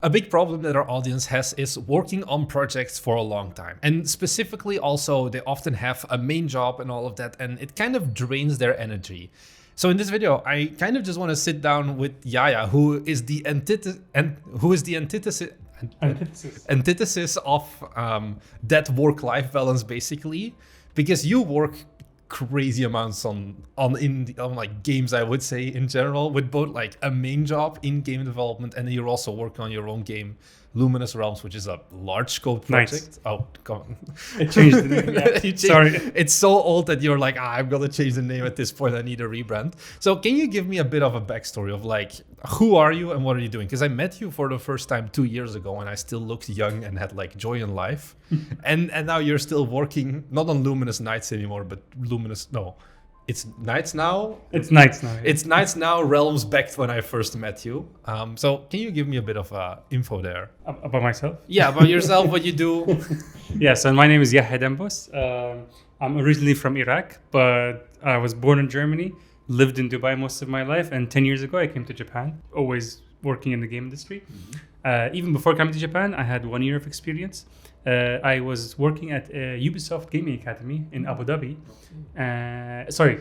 A big problem that our audience has is working on projects for a long time. And specifically also, they often have a main job and all of that, and it kind of drains their energy. So in this video, I kind of just want to sit down with Yaya, who is the antithesis of that work-life balance, basically, because you work crazy amounts on like games, I would say, in general, with both like a main job in game development, and then you're also working on your own game, Luminous Realms, which is a large scope project. Nice. Oh, come on. It changed the name. Yeah. Sorry. It's so old that you're like, I'm going to change the name at this point. I need a rebrand. So can you give me a bit of a backstory of like, who are you and what are you doing? Because I met you for the first time 2 years ago and I still looked young and had like joy in life. and now you're still working, not on Luminous Nights anymore, but It's Nights now? It's Nights now. Yeah. It's Nights now, Realms back when I first met you. So can you give me a bit of info there? About myself? Yeah, about yourself, what you do. Yeah, so my name is Jeijeixoxox. I'm originally from Iraq, but I was born in Germany, lived in Dubai most of my life, and 10 years ago I came to Japan, always working in the game industry. Mm-hmm. Even before coming to Japan, I had 1 year of experience. I was working at Ubisoft Gaming Academy in Abu Dhabi.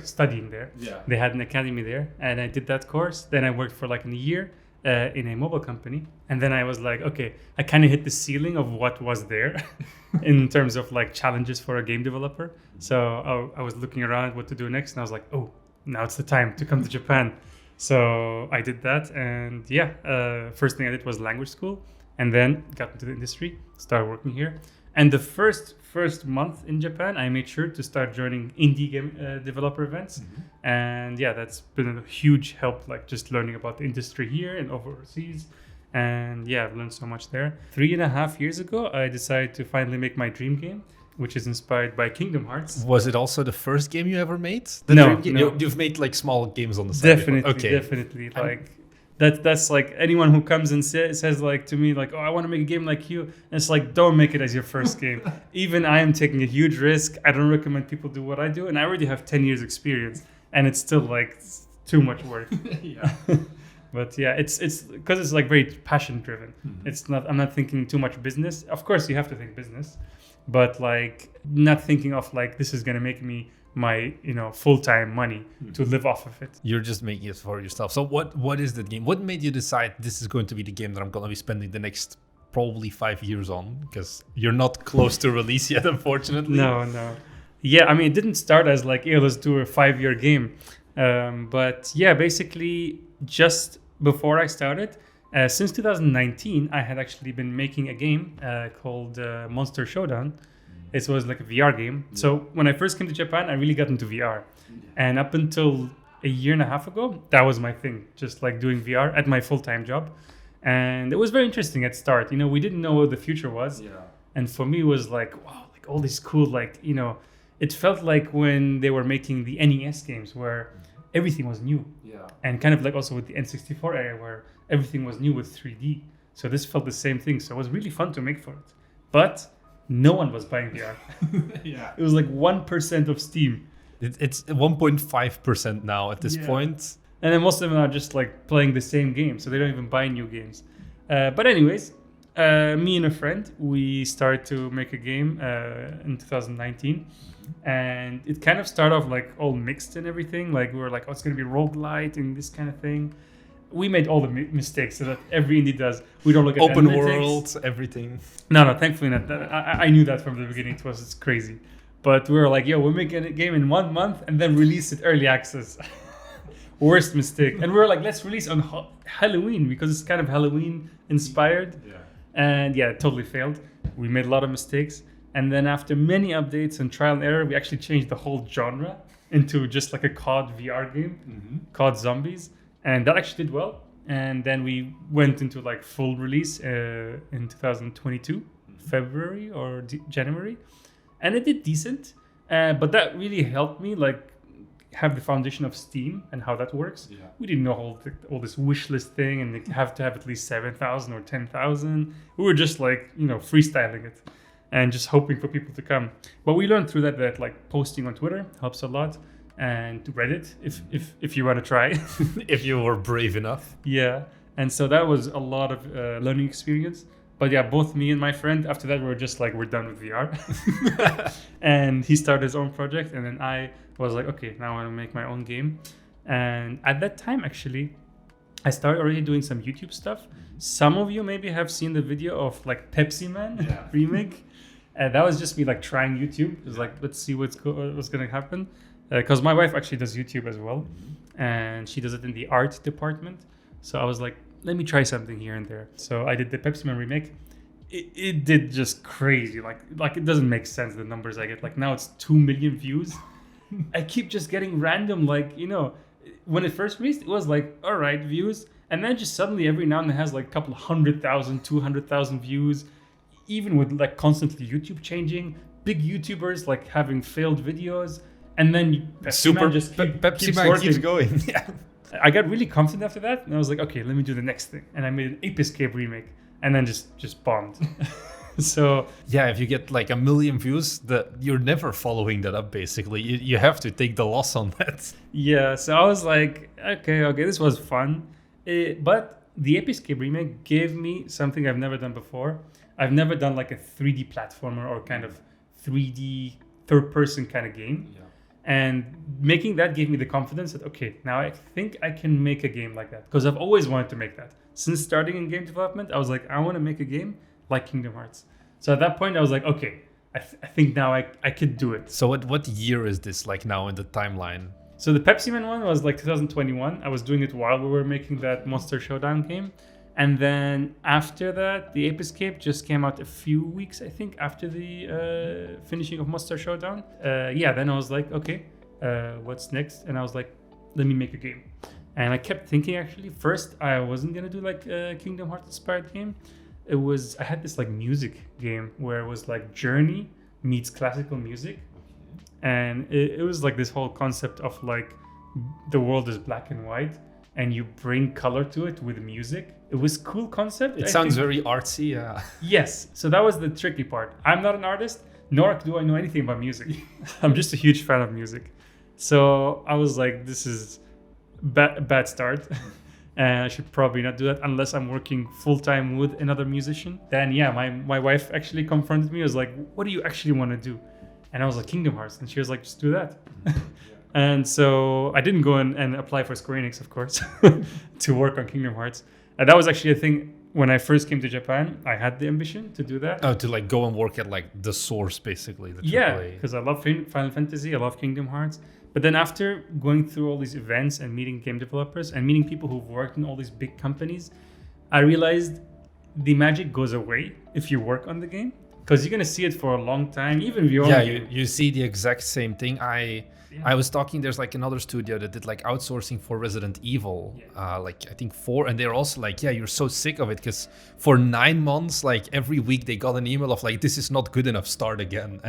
Studying there. Yeah. They had an academy there, and I did that course. Then I worked for like a year in a mobile company. And then I was like, okay, I kind of hit the ceiling of what was there in terms of like challenges for a game developer. So I was looking around what to do next, and I was like, oh, now it's the time to come to Japan. So I did that, and first thing I did was language school. And then got into the industry, started working here. And the first month in Japan, I made sure to start joining indie game developer events. Mm-hmm. And that's been a huge help, like just learning about the industry here and overseas. And I've learned so much there. 3.5 years ago, I decided to finally make my dream game, which is inspired by Kingdom Hearts. Was it also the first game you ever made? No. You've made like small games on the side. Definitely. Like that's like anyone who comes and says like to me like, oh, I want to make a game like you. And it's like, don't make it as your first game. Even I am taking a huge risk. I don't recommend people do what I do. And I already have 10 years experience and it's still like too much work. Yeah. But it's because it's like very passion driven. Mm-hmm. I'm not thinking too much business. Of course you have to think business, but like not thinking of like, this is going to make me my full-time money to live off of it. You're just making it for yourself. So what is the game? What made you decide this is going to be the game that I'm going to be spending the next probably 5 years on? Because you're not close to release yet, unfortunately. No. Yeah, I mean, it didn't start as like, let's do a 5-year game. But basically just before I started, since 2019, I had actually been making a game called Monster Showdown. It was like a VR game. Yeah. So when I first came to Japan, I really got into VR. And up until a year and a half ago, that was my thing. Just like doing VR at my full-time job. And it was very interesting at start. We didn't know what the future was. Yeah. And for me, it was like, wow, like all these cool, like, it felt like when they were making the NES games where everything was new. Yeah. And kind of like also with the N64 era where everything was new with 3D. So this felt the same thing. So it was really fun to make for it. But no one was buying VR. Yeah. It was like 1% of Steam. It's 1.5% now at this point. And then most of them are just like playing the same game. So they don't even buy new games. But anyways, me and a friend, we started to make a game in 2019. Mm-hmm. And it kind of started off like all mixed and everything. Like we were like, oh, it's going to be roguelite and this kind of thing. We made all the mistakes so that every indie does. We don't look at open analytics. World, everything. No, thankfully not. I knew that from the beginning. It's crazy. But we were like, we'll make a game in 1 month and then release it early access. Worst mistake. And we were like, let's release on Halloween because it's kind of Halloween inspired. Yeah. And it totally failed. We made a lot of mistakes. And then after many updates and trial and error, we actually changed the whole genre into just like a COD VR game, COD Zombies. And that actually did well. And then we went into like full release in 2022, February or January. And it did decent. But that really helped me like have the foundation of Steam and how that works. Yeah. We didn't know all this wish list thing and you have to have at least 7,000 or 10,000. We were just like, freestyling it and just hoping for people to come. But we learned through that like posting on Twitter helps a lot. And Reddit, if you want to try. If you were brave enough. Yeah. And so that was a lot of learning experience. But yeah, both me and my friend, after that, we were just like, we're done with VR. And he started his own project. And then I was like, okay, now I want to make my own game. And at that time, actually, I started already doing some YouTube stuff. Some of you maybe have seen the video of like Pepsi Man remake. And that was just me like trying YouTube. It was like, let's see what's going to happen. Because my wife actually does YouTube as well. And she does it in the art department. So I was like, let me try something here and there. So I did the Pepsi Man remake. It did just crazy. Like it doesn't make sense, the numbers I get. Like now it's 2 million views. I keep just getting random, like, you know, when it first released, it was like, all right, views. And then just suddenly every now and then it has like a couple 100,000, 200,000 views. Even with like constantly YouTube changing, big YouTubers like having failed videos. And then Pepsi Man keeps going. Yeah. I got really confident after that, and I was like, okay, let me do the next thing. And I made an E.S.P remake, and then just bombed. So yeah, if you get like 1 million views, you're never following that up. Basically, you have to take the loss on that. Yeah, so I was like, okay, this was fun, but the E.S.P remake gave me something I've never done before. I've never done like a 3D platformer or kind of 3D third-person kind of game. Yeah. And making that gave me the confidence that, okay, now I think I can make a game like that. Because I've always wanted to make that. Since starting in game development, I was like, I want to make a game like Kingdom Hearts. So at that point, I was like, okay, I think now I could do it. So what year is this like now in the timeline? So the Pepsi Man one was like 2021. I was doing it while we were making that Monster Showdown game. And then after that, the E.S.P just came out a few weeks, I think, after the finishing of Monster Showdown. Then I was like, okay, what's next? And I was like, let me make a game. And I kept thinking, actually, first I wasn't going to do like a Kingdom Hearts inspired game. I had this like music game where it was like Journey meets classical music. And it was like this whole concept of like the world is black and white and you bring color to it with music. It was a cool concept. It sounds very artsy. Yeah. Yes. So that was the tricky part. I'm not an artist, nor do I know anything about music. I'm just a huge fan of music. So I was like, this is a bad start. And I should probably not do that unless I'm working full-time with another musician. Then yeah, my wife actually confronted me. I was like, what do you actually want to do? And I was like, Kingdom Hearts. And she was like, just do that. And so I didn't go and apply for Square Enix, of course, to work on Kingdom Hearts. And that was actually a thing when I first came to Japan. I had the ambition to do that. Oh, to like go and work at like the source, basically. The yeah, because I love Final Fantasy. I love Kingdom Hearts. But then after going through all these events and meeting game developers and meeting people who've worked in all these big companies, I realized the magic goes away if you work on the game. Because you're going to see it for a long time, even if you see the exact same thing. I was talking, there's like another studio that did like outsourcing for Resident Evil, like I think 4. And they're also like, yeah, you're so sick of it because for 9 months, like every week they got an email of like, this is not good enough, start again.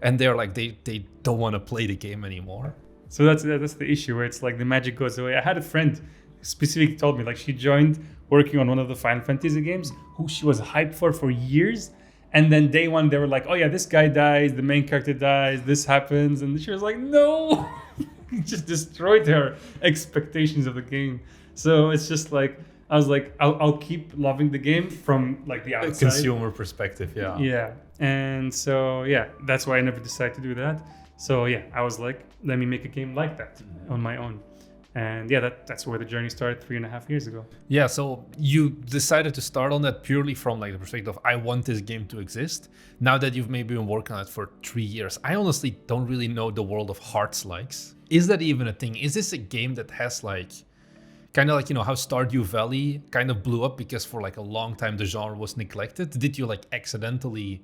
And they're like, they don't want to play the game anymore. So that's the issue where it's like the magic goes away. I had a friend who specifically told me like she joined working on one of the Final Fantasy games who she was hyped for years. And then day one, they were like, oh yeah, this guy dies, the main character dies, this happens. And she was like, no, it just destroyed her expectations of the game. So it's just like, I was like, I'll keep loving the game from like the outside. Consumer perspective, yeah. Yeah. And so, yeah, that's why I never decided to do that. So yeah, I was like, let me make a game like that on my own. And yeah, that's where the journey started 3.5 years ago. Yeah, so you decided to start on that purely from like the perspective of I want this game to exist. Now that you've maybe been working on it for 3 years, I honestly don't really know the world of hearts likes. Is that even a thing? Is this a game that has like, kind of like, you know, how Stardew Valley kind of blew up because for like a long time the genre was neglected? Did you like accidentally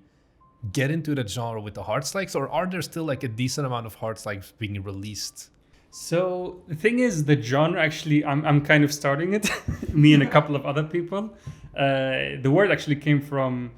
get into that genre with the hearts likes, or are there still like a decent amount of hearts likes being released? So the thing is, the genre actually, I'm kind of starting it, me and a couple of other people. The word actually came from,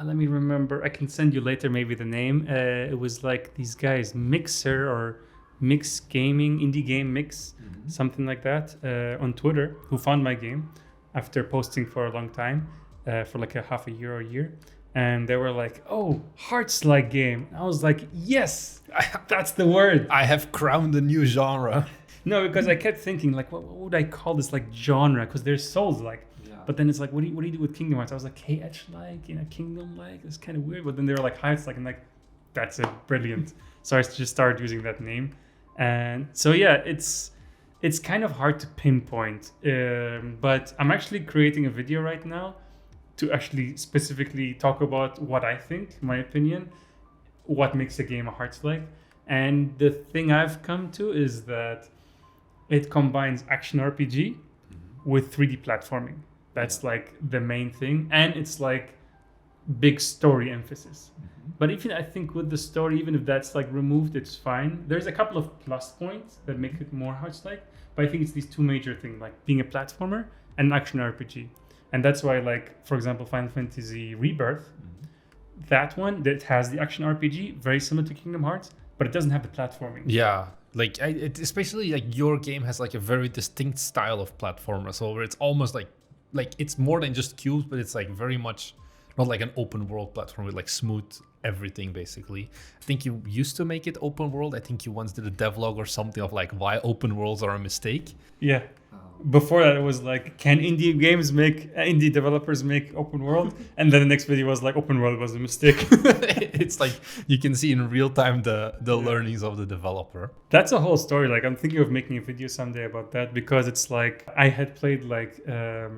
let me remember, I can send you later maybe the name. It was like these guys, Mixer or Mix Gaming, Indie Game Mix, something like that, on Twitter, who found my game after posting for a long time, for like a half a year or a year. And they were like, oh, hearts-like game. I was like, yes, that's the word. I have crowned a new genre. No, because I kept thinking, like, what would I call this, like, genre? Because there's Souls-like. But then it's like, what do you do with Kingdom Hearts? I was like, KH-like, Kingdom-like. It's kind of weird. But then they were like, Hearts-like. I'm like, that's it, brilliant. So I just started using that name. And so, yeah, it's kind of hard to pinpoint. But I'm actually creating a video right now to actually specifically talk about what I think, my opinion, what makes a game a Hearts-like. And the thing I've come to is that it combines action RPG with 3D platforming. That's like the main thing. And it's like big story emphasis. But even I think with the story, even if that's like removed, it's fine. There's a couple of plus points that make it more Hearts-like. But I think it's these two major things, like being a platformer and action RPG. And that's why, like, for example, Final Fantasy Rebirth, that one that has the action RPG, very similar to Kingdom Hearts, but it doesn't have the platforming. Yeah, like especially like your game has like a very distinct style of platformer, so where it's almost like it's more than just cubes, but it's like very much not like an open world platform with like smooth everything basically. I think you used to make it open world. I think you once did a devlog or something of like why open worlds are a mistake. Yeah. Before that, it was like, can indie developers make open world? And then the next video was like, open world was a mistake. It's like you can see in real time the learnings of the developer. That's a whole story. Like, I'm thinking of making a video someday about that, because it's like I had played like a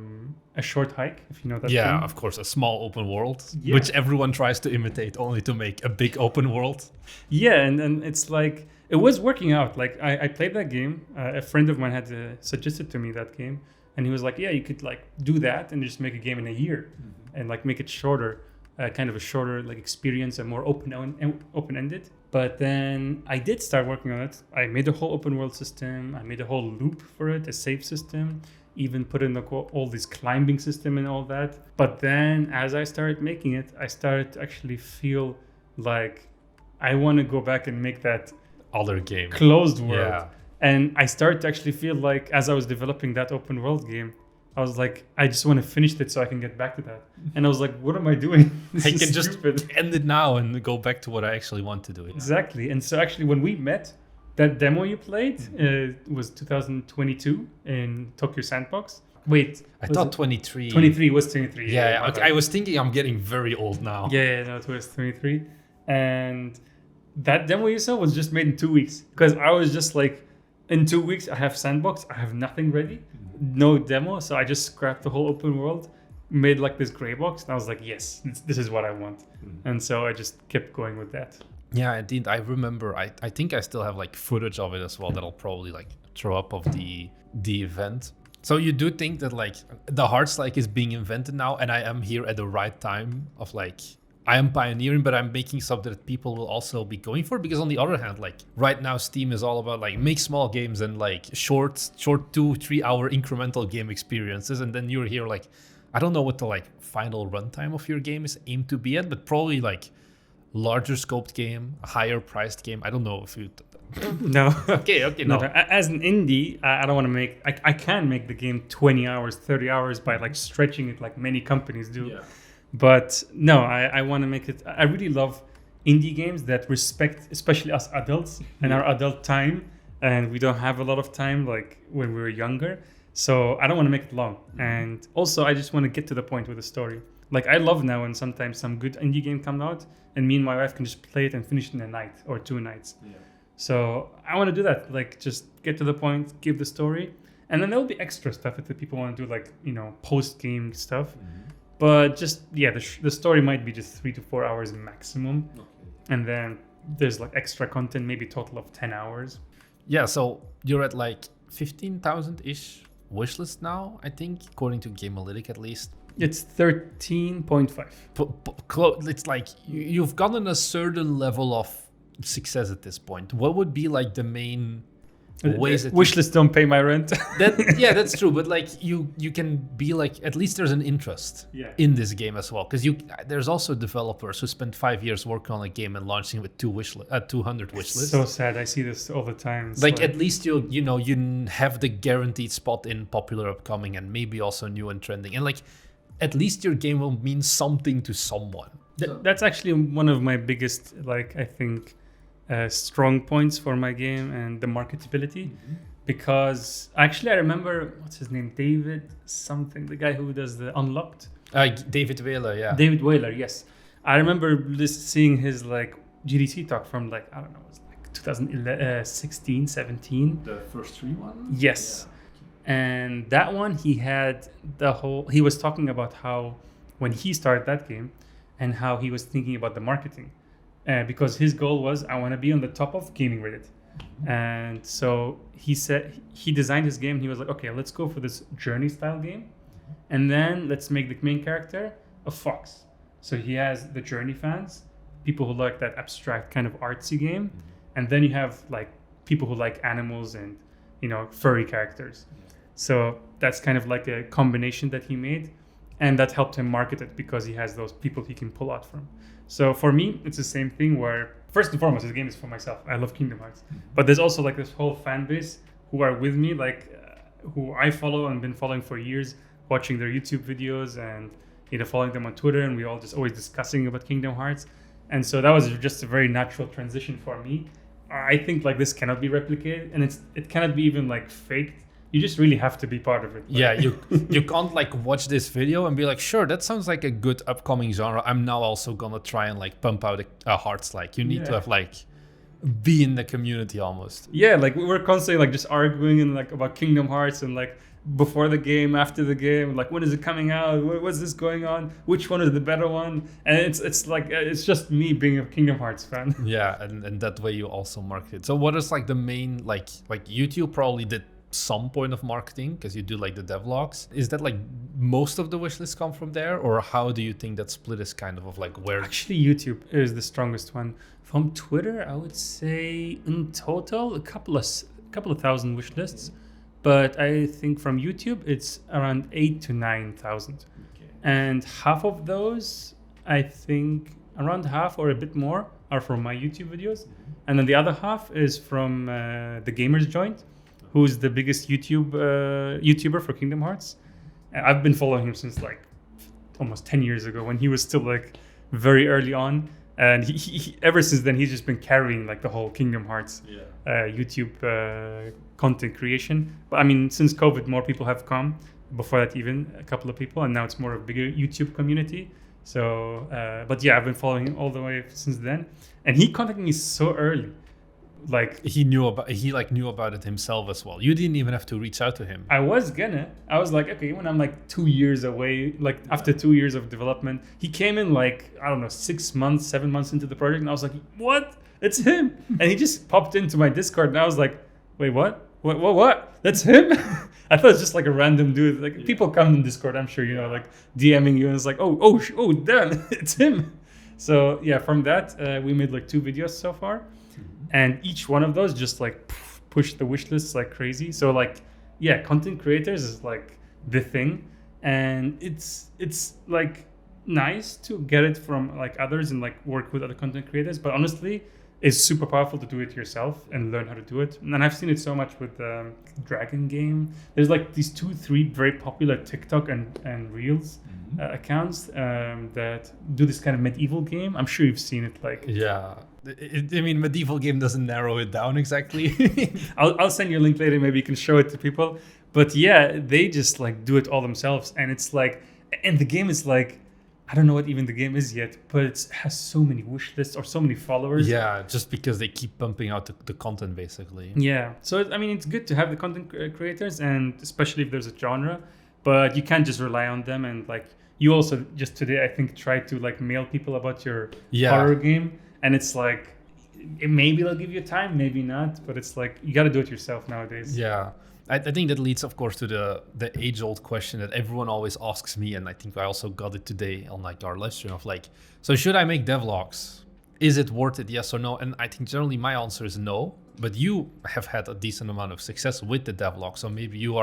short hike, if you know that. Yeah, thing. of course, a small open world, Yeah. which everyone tries to imitate only to make a big open world. Yeah, and it's like, it was working out. Like, I played that game. A friend of mine had suggested to me that game. And he was like, yeah, you could like do that and just make a game in a year and like make it shorter, kind of a shorter like experience and more open-ended. But then I did start working on it. I made a whole open world system. I made a whole loop for it, a save system, even put in all this climbing system and all that. But then as I started making it, I started to actually feel like I want to go back and make that Other game. closed world. Yeah. And I started to actually feel like, as I was developing that open world game, I was like, I just want to finish it so I can get back to that. And I was like, what am I doing? This I is can just stupid. end it now and go back to what I actually want to do. Exactly. And so actually when we met, that demo you played was 2022 in Tokyo Sandbox. Wait. I thought 23. 23 was 23. Yeah, my okay, bad. I was thinking I'm getting very old now. Yeah, no, it was 23. And that demo you saw was just made in 2 weeks. Because I was just like, in 2 weeks, I have Sandbox. I have nothing ready. No demo. So I just scrapped the whole open world, made like this gray box. And I was like, yes, this is what I want. And so I just kept going with that. Yeah, indeed. I remember. I think I still have like footage of it as well that I'll probably like throw up of the event. So you do think that like the Hearts-like is being invented now, and I am here at the right time of like I am pioneering, but I'm making something that people will also be going for. Because on the other hand, like right now, Steam is all about like make small games and like short 2-3 hour incremental game experiences, and then you're here like I don't know what the like final runtime of your game is aimed to be at, but probably like larger scoped game, higher priced game. I don't know if you. No. Okay, no. As an indie, I don't want to make. I can make the game 20 hours, 30 hours by like stretching it like many companies do. Yeah. But no, I want to make it. I really love indie games that respect, especially us adults and our adult time. And we don't have a lot of time like when we were younger. So I don't want to make it long. And also, I just want to get to the point with the story. Like I love now when sometimes some good indie game comes out and me and my wife can just play it and finish it in a night or 2 nights. Yeah. So I want to do that. Like just get to the point, give the story. And then there'll be extra stuff if the people want to do like, post-game stuff. But just, yeah, the story might be just 3 to 4 hours maximum. Okay. And then there's like extra content, maybe a total of 10 hours. Yeah, so you're at like 15,000-ish wishlist now, I think, according to Gamealytic at least. It's 13.5. It's like you've gotten a certain level of success at this point. What would be like the main ways that wishlist don't pay my rent? That's true, but like you can be like at least there's an interest in this game as well, because there's also developers who spend 5 years working on a game and launching with 200 wishlists. So sad. I see this all the time. It's like at least you have the guaranteed spot in popular upcoming and maybe also new and trending, and like at least your game will mean something to someone. That's actually one of my biggest, like I think, strong points for my game and the marketability. because actually I remember, what's his name, David something, the guy who does the Unlocked. David Whaler, yeah. David Whaler, yes. I remember seeing his like GDC talk from like, I don't know, it was like 2016, 17. The first 3 one? Yes. Yeah. And that one, he was talking about how when he started that game and how he was thinking about the marketing. Because his goal was, I want to be on the top of gaming Reddit. And so he said, he designed his game. He was like, okay, let's go for this journey style game. And then let's make the main character a fox. So he has the journey fans, people who like that abstract kind of artsy game. And then you have like people who like animals and, furry characters. So that's kind of like a combination that he made. And that helped him market it because he has those people he can pull out from. So for me, it's the same thing where, first and foremost, this game is for myself. I love Kingdom Hearts. But there's also like this whole fan base who are with me, like who I follow and been following for years, watching their YouTube videos and following them on Twitter. And we all just always discussing about Kingdom Hearts. And so that was just a very natural transition for me. I think like this cannot be replicated and it cannot be even like faked. You just really have to be part of it. Yeah, you can't like watch this video and be like, sure, that sounds like a good upcoming genre. I'm now also gonna try and like pump out a Hearts. Like you need to have like be in the community almost. Yeah, like we're constantly like just arguing and like about Kingdom Hearts and like before the game, after the game, like when is it coming out? What's this going on? Which one is the better one? And it's like it's just me being a Kingdom Hearts fan. Yeah, and that way you also market it. So what is like the main like YouTube probably did some point of marketing because you do like the devlogs. Is that like most of the wishlists come from there, or how do you think that split is kind of like where? Actually, YouTube is the strongest one. From Twitter, I would say in total a couple of thousand wishlists, but I think from YouTube it's around 8,000 to 9,000, and half of those, I think around half or a bit more, are from my YouTube videos, and then the other half is from the Gamers Joint, who's the biggest YouTuber for Kingdom Hearts. I've been following him since like almost 10 years ago when he was still like very early on. And he ever since then, he's just been carrying like the whole Kingdom Hearts YouTube content creation. But I mean, since COVID, more people have come. Before that, even a couple of people. And now it's more of a bigger YouTube community. So, but yeah, I've been following him all the way since then. And he contacted me so early. Like he knew about it himself as well. You didn't even have to reach out to him. I was like, okay, when I'm like 2 years away, like after 2 years of development, he came in like, I don't know, 6 months, 7 months into the project. And I was like, what? It's him. And he just popped into my Discord and I was like, wait, what? What? That's him? I thought it's just like a random dude. Like people come in Discord, I'm sure, like DMing you and it's like, oh, damn, it's him. So yeah, from that, we made like 2 videos so far. And each one of those just like push the wish lists like crazy. So like, yeah, content creators is like the thing. And it's like nice to get it from like others and like work with other content creators. But honestly, it's super powerful to do it yourself and learn how to do it. And I've seen it so much with Dragon Game. There's like these 2-3 very popular TikTok and Reels accounts that do this kind of medieval game. I'm sure you've seen it. Like I mean, medieval game doesn't narrow it down exactly. I'll send you a link later. Maybe you can show it to people. But yeah, they just like do it all themselves. And it's like, and the game is like, I don't know what even the game is yet, but it has so many wish lists or so many followers. Yeah, just because they keep pumping out the content basically. Yeah. So, I mean, it's good to have the content creators, and especially if there's a genre, but you can't just rely on them. And like, you also just today, I think, tried to like mail people about your horror game. And it's like, maybe they'll give you time, maybe not. But it's like, you got to do it yourself nowadays. Yeah. I think that leads, of course, to the age-old question that everyone always asks me. And I think I also got it today on like our live stream of like, so should I make devlogs? Is it worth it? Yes or no? And I think generally my answer is no. But you have had a decent amount of success with the devlog. So maybe you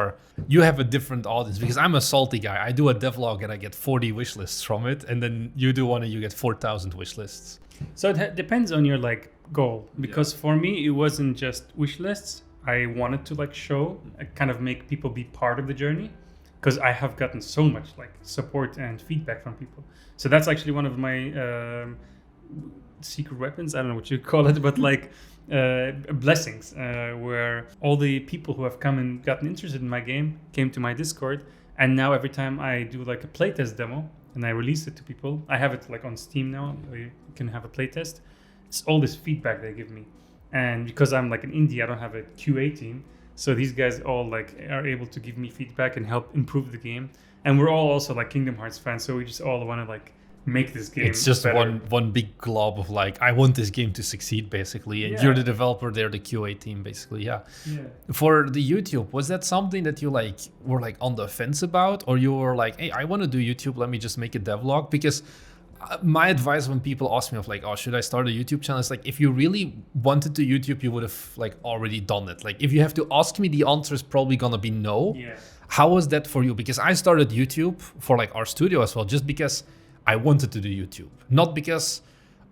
have a different audience, because I'm a salty guy. I do a devlog and I get 40 wish lists from it. And then you do one and you get 4,000 wish lists. So it depends on your like goal, because for me, it wasn't just wish lists. I wanted to like show, kind of make people be part of the journey, because I have gotten so much like support and feedback from people. So that's actually one of my secret weapons. I don't know what you call it, but like blessings, where all the people who have come and gotten interested in my game came to my Discord, and now every time I do like a playtest demo and I release it to people, I have it like on Steam now. Where you can have a playtest. It's all this feedback they give me, and because I'm like an indie, I don't have a QA team. So these guys all like are able to give me feedback and help improve the game. And we're all also like Kingdom Hearts fans, so we just all want to like make this game. It's just better. one big glob of like, I want this game to succeed, basically. And you're the developer, they're the QA team, basically. Yeah. For the YouTube, was that something that you like were like on the fence about, or you were like, hey, I want to do YouTube, let me just make a devlog? Because my advice when people ask me of like, oh, should I start a YouTube channel? It's like, if you really wanted to YouTube, you would have like already done it. Like, if you have to ask me, the answer is probably gonna be no. How was that for you? Because I started YouTube for like our studio as well, just because I wanted to do YouTube, not because,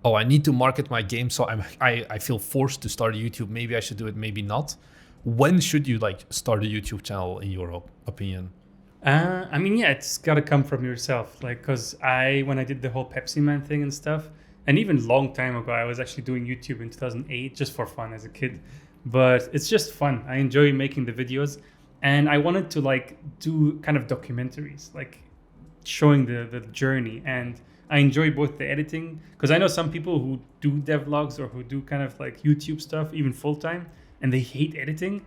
oh, I need to market my game, so I feel forced to start a YouTube. Maybe I should do it, maybe not. When should you like start a YouTube channel in your opinion? I mean, yeah, it's got to come from yourself. Like, because when I did the whole Pepsi Man thing and stuff, and even long time ago, I was actually doing YouTube in 2008 just for fun as a kid. But it's just fun. I enjoy making the videos. And I wanted to like do kind of documentaries, like showing the journey. And I enjoy both the editing, because I know some people who do devlogs or who do kind of like YouTube stuff, even full time, and they hate editing.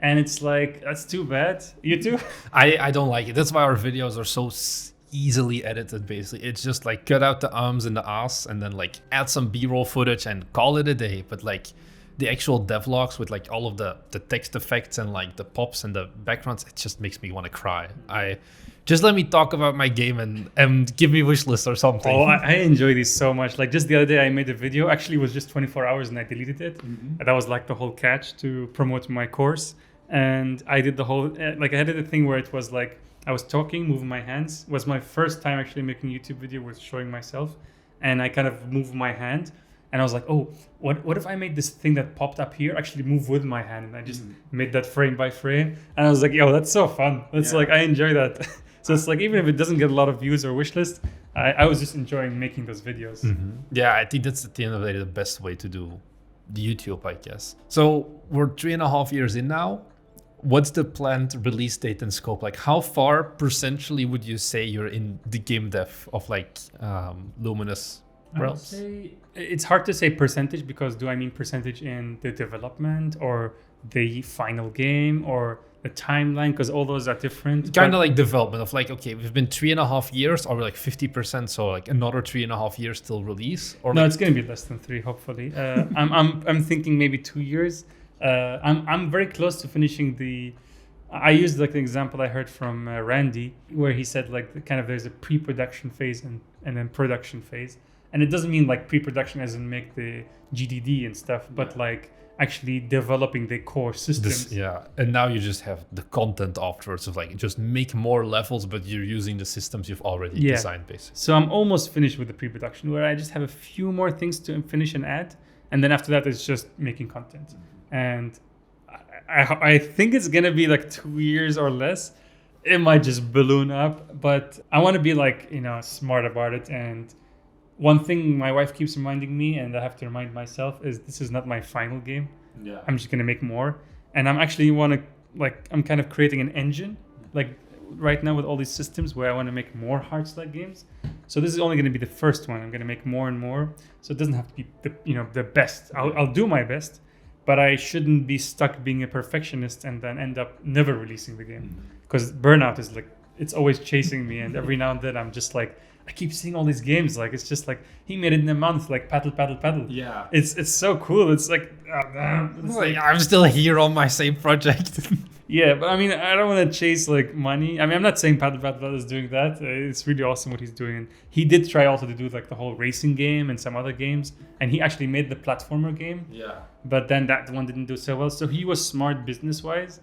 And it's like, that's too bad. You too? I don't like it. That's why our videos are so easily edited, basically. It's just like cut out the arms and the ass and then like add some B-roll footage and call it a day. But like the actual devlogs with like all of the text effects and like the pops and the backgrounds, it just makes me want to cry. Just let me talk about my game and give me wish list or something. Oh, I enjoy these so much. Like just the other day I made a video. Actually, it was just 24 hours and I deleted it. And that was like the whole catch to promote my course. And I did the whole, like I did a thing where it was like, I was talking, moving my hands. It was my first time actually making a YouTube video with showing myself. And I kind of moved my hand. And I was like, oh, what if I made this thing that popped up here actually move with my hand? And I just made that frame by frame. And I was like, yo, that's so fun. That's like, I enjoy that. So it's like, even if it doesn't get a lot of views or wish list, I was just enjoying making those videos. Yeah, I think that's at the end of the day the best way to do the YouTube, I guess. So we're 3.5 years in now. What's the planned release date and scope? Like, how far percentually would you say you're in the game dev of like Luminous realms? It's hard to say percentage, because do I mean percentage in the development or the final game or the timeline? Because all those are different. Kind of like development of like, okay, we've been 3.5 years, or like 50%, so like another 3.5 years till release. Or no, like... it's gonna be less than 3, hopefully. I'm thinking maybe 2 years. I'm very close to finishing I used like the example I heard from Randy, where he said like there's a pre-production phase and then production phase. And it doesn't mean like pre-production as in make the GDD and stuff, but like actually developing the core systems. And now you just have the content afterwards of like just make more levels, but you're using the systems you've already designed, basically. So I'm almost finished with the pre-production, where I just have a few more things to finish and add. And then after that, it's just making content. And I think it's going to be like 2 years or less. It might just balloon up, but I want to be like, smart about it. And one thing my wife keeps reminding me, and I have to remind myself, is this is not my final game. I'm just going to make more. And I'm actually I'm kind of creating an engine, like right now with all these systems, where I want to make more Hearts-like games. So this is only going to be the first one. I'm going to make more and more. So it doesn't have to be the best. I'll do my best. But I shouldn't be stuck being a perfectionist and then end up never releasing the game. Because burnout is like, it's always chasing me. And every now and then I'm just like, I keep seeing all these games. Like, it's just like, he made it in a month, like paddle. Yeah. It's so cool. It's like, I'm still here on my same project. Yeah, but I mean, I don't want to chase like money. I mean, I'm not saying paddle is doing that. It's really awesome what he's doing. And he did try also to do like the whole racing game and some other games. And he actually made the platformer game. Yeah. But then that one didn't do so well. So he was smart business-wise.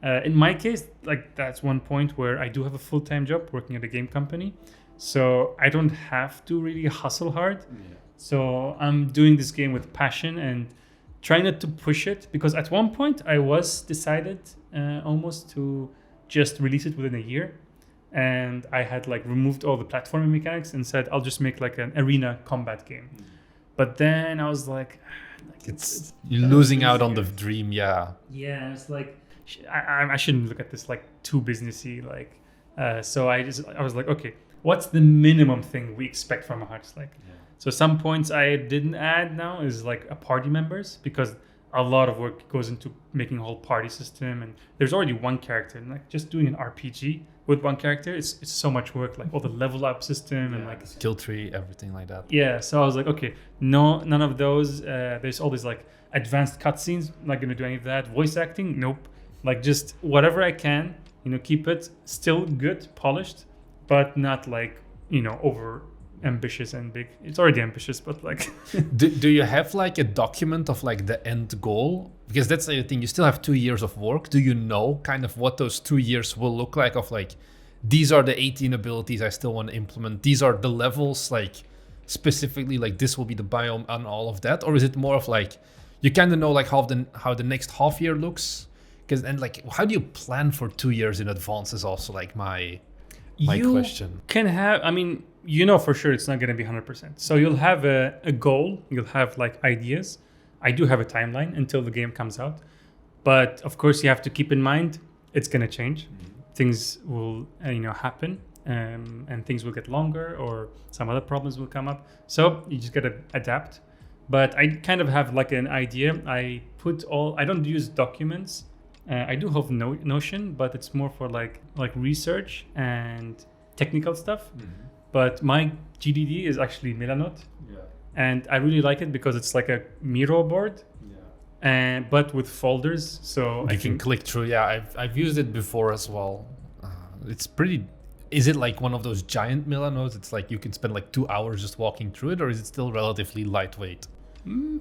In my case, like that's one point where I do have a full-time job working at a game company. So I don't have to really hustle hard. Yeah. So I'm doing this game with passion and trying not to push it, because at one point I was decided almost to just release it within a year. And I had like removed all the platforming mechanics and said, I'll just make like an arena combat game. But then I was like It's you're losing out on the dream. Yeah. Yeah, it's like I shouldn't look at this like too businessy. Like, so I was like, okay, what's the minimum thing we expect from a HUD? Like, so some points I didn't add now is like a party members, because a lot of work goes into making a whole party system, and there's already one character, and like just doing an RPG with one character, it's so much work, like all the level up system and like skill tree, everything like that. Yeah, so I was like, okay, no, none of those. There's all these like advanced cutscenes. I'm not gonna do any of that. Voice acting, nope. Like just whatever I can, keep it still good, polished, but not like over ambitious and big. It's already ambitious, but like do you have like a document of like the end goal? Because that's the thing, you still have 2 years of work. Do you know kind of what those 2 years will look like, of like, these are the 18 abilities I still want to implement, these are the levels, like specifically like this will be the biome and all of that? Or is it more of like you kind of know like how the next half year looks? Because then like how do you plan for 2 years in advance is also like my question. Can have, for sure it's not going to be 100%. So you'll have a goal, you'll have like ideas. I do have a timeline until the game comes out. But of course you have to keep in mind it's going to change. Things will happen, and things will get longer, or some other problems will come up. So you just got to adapt. But I kind of have like an idea. I don't use documents. I do have Notion, but it's more for like research and technical stuff. But my GDD is actually Milanote, and I really like it because it's like a Miro board, but with folders, so I can click through. Yeah, I've used it before as well. It's pretty. Is it like one of those giant Milanotes? It's like you can spend like 2 hours just walking through it, or is it still relatively lightweight?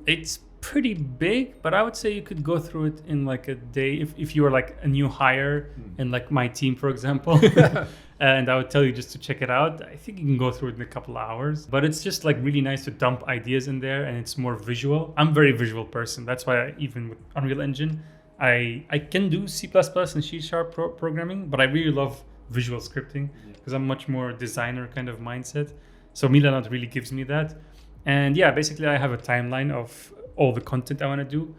It's pretty big, but I would say you could go through it in like a day if you were like a new hire in like my team, for example. And I would tell you just to check it out. I think you can go through it in a couple of hours, but it's just like really nice to dump ideas in there, and it's more visual. I'm a very visual person. That's why even with Unreal Engine, I can do C++ and C# programming, but I really love visual scripting because I'm much more designer kind of mindset. So Milanote really gives me that. And yeah, basically I have a timeline of all the content I want to do.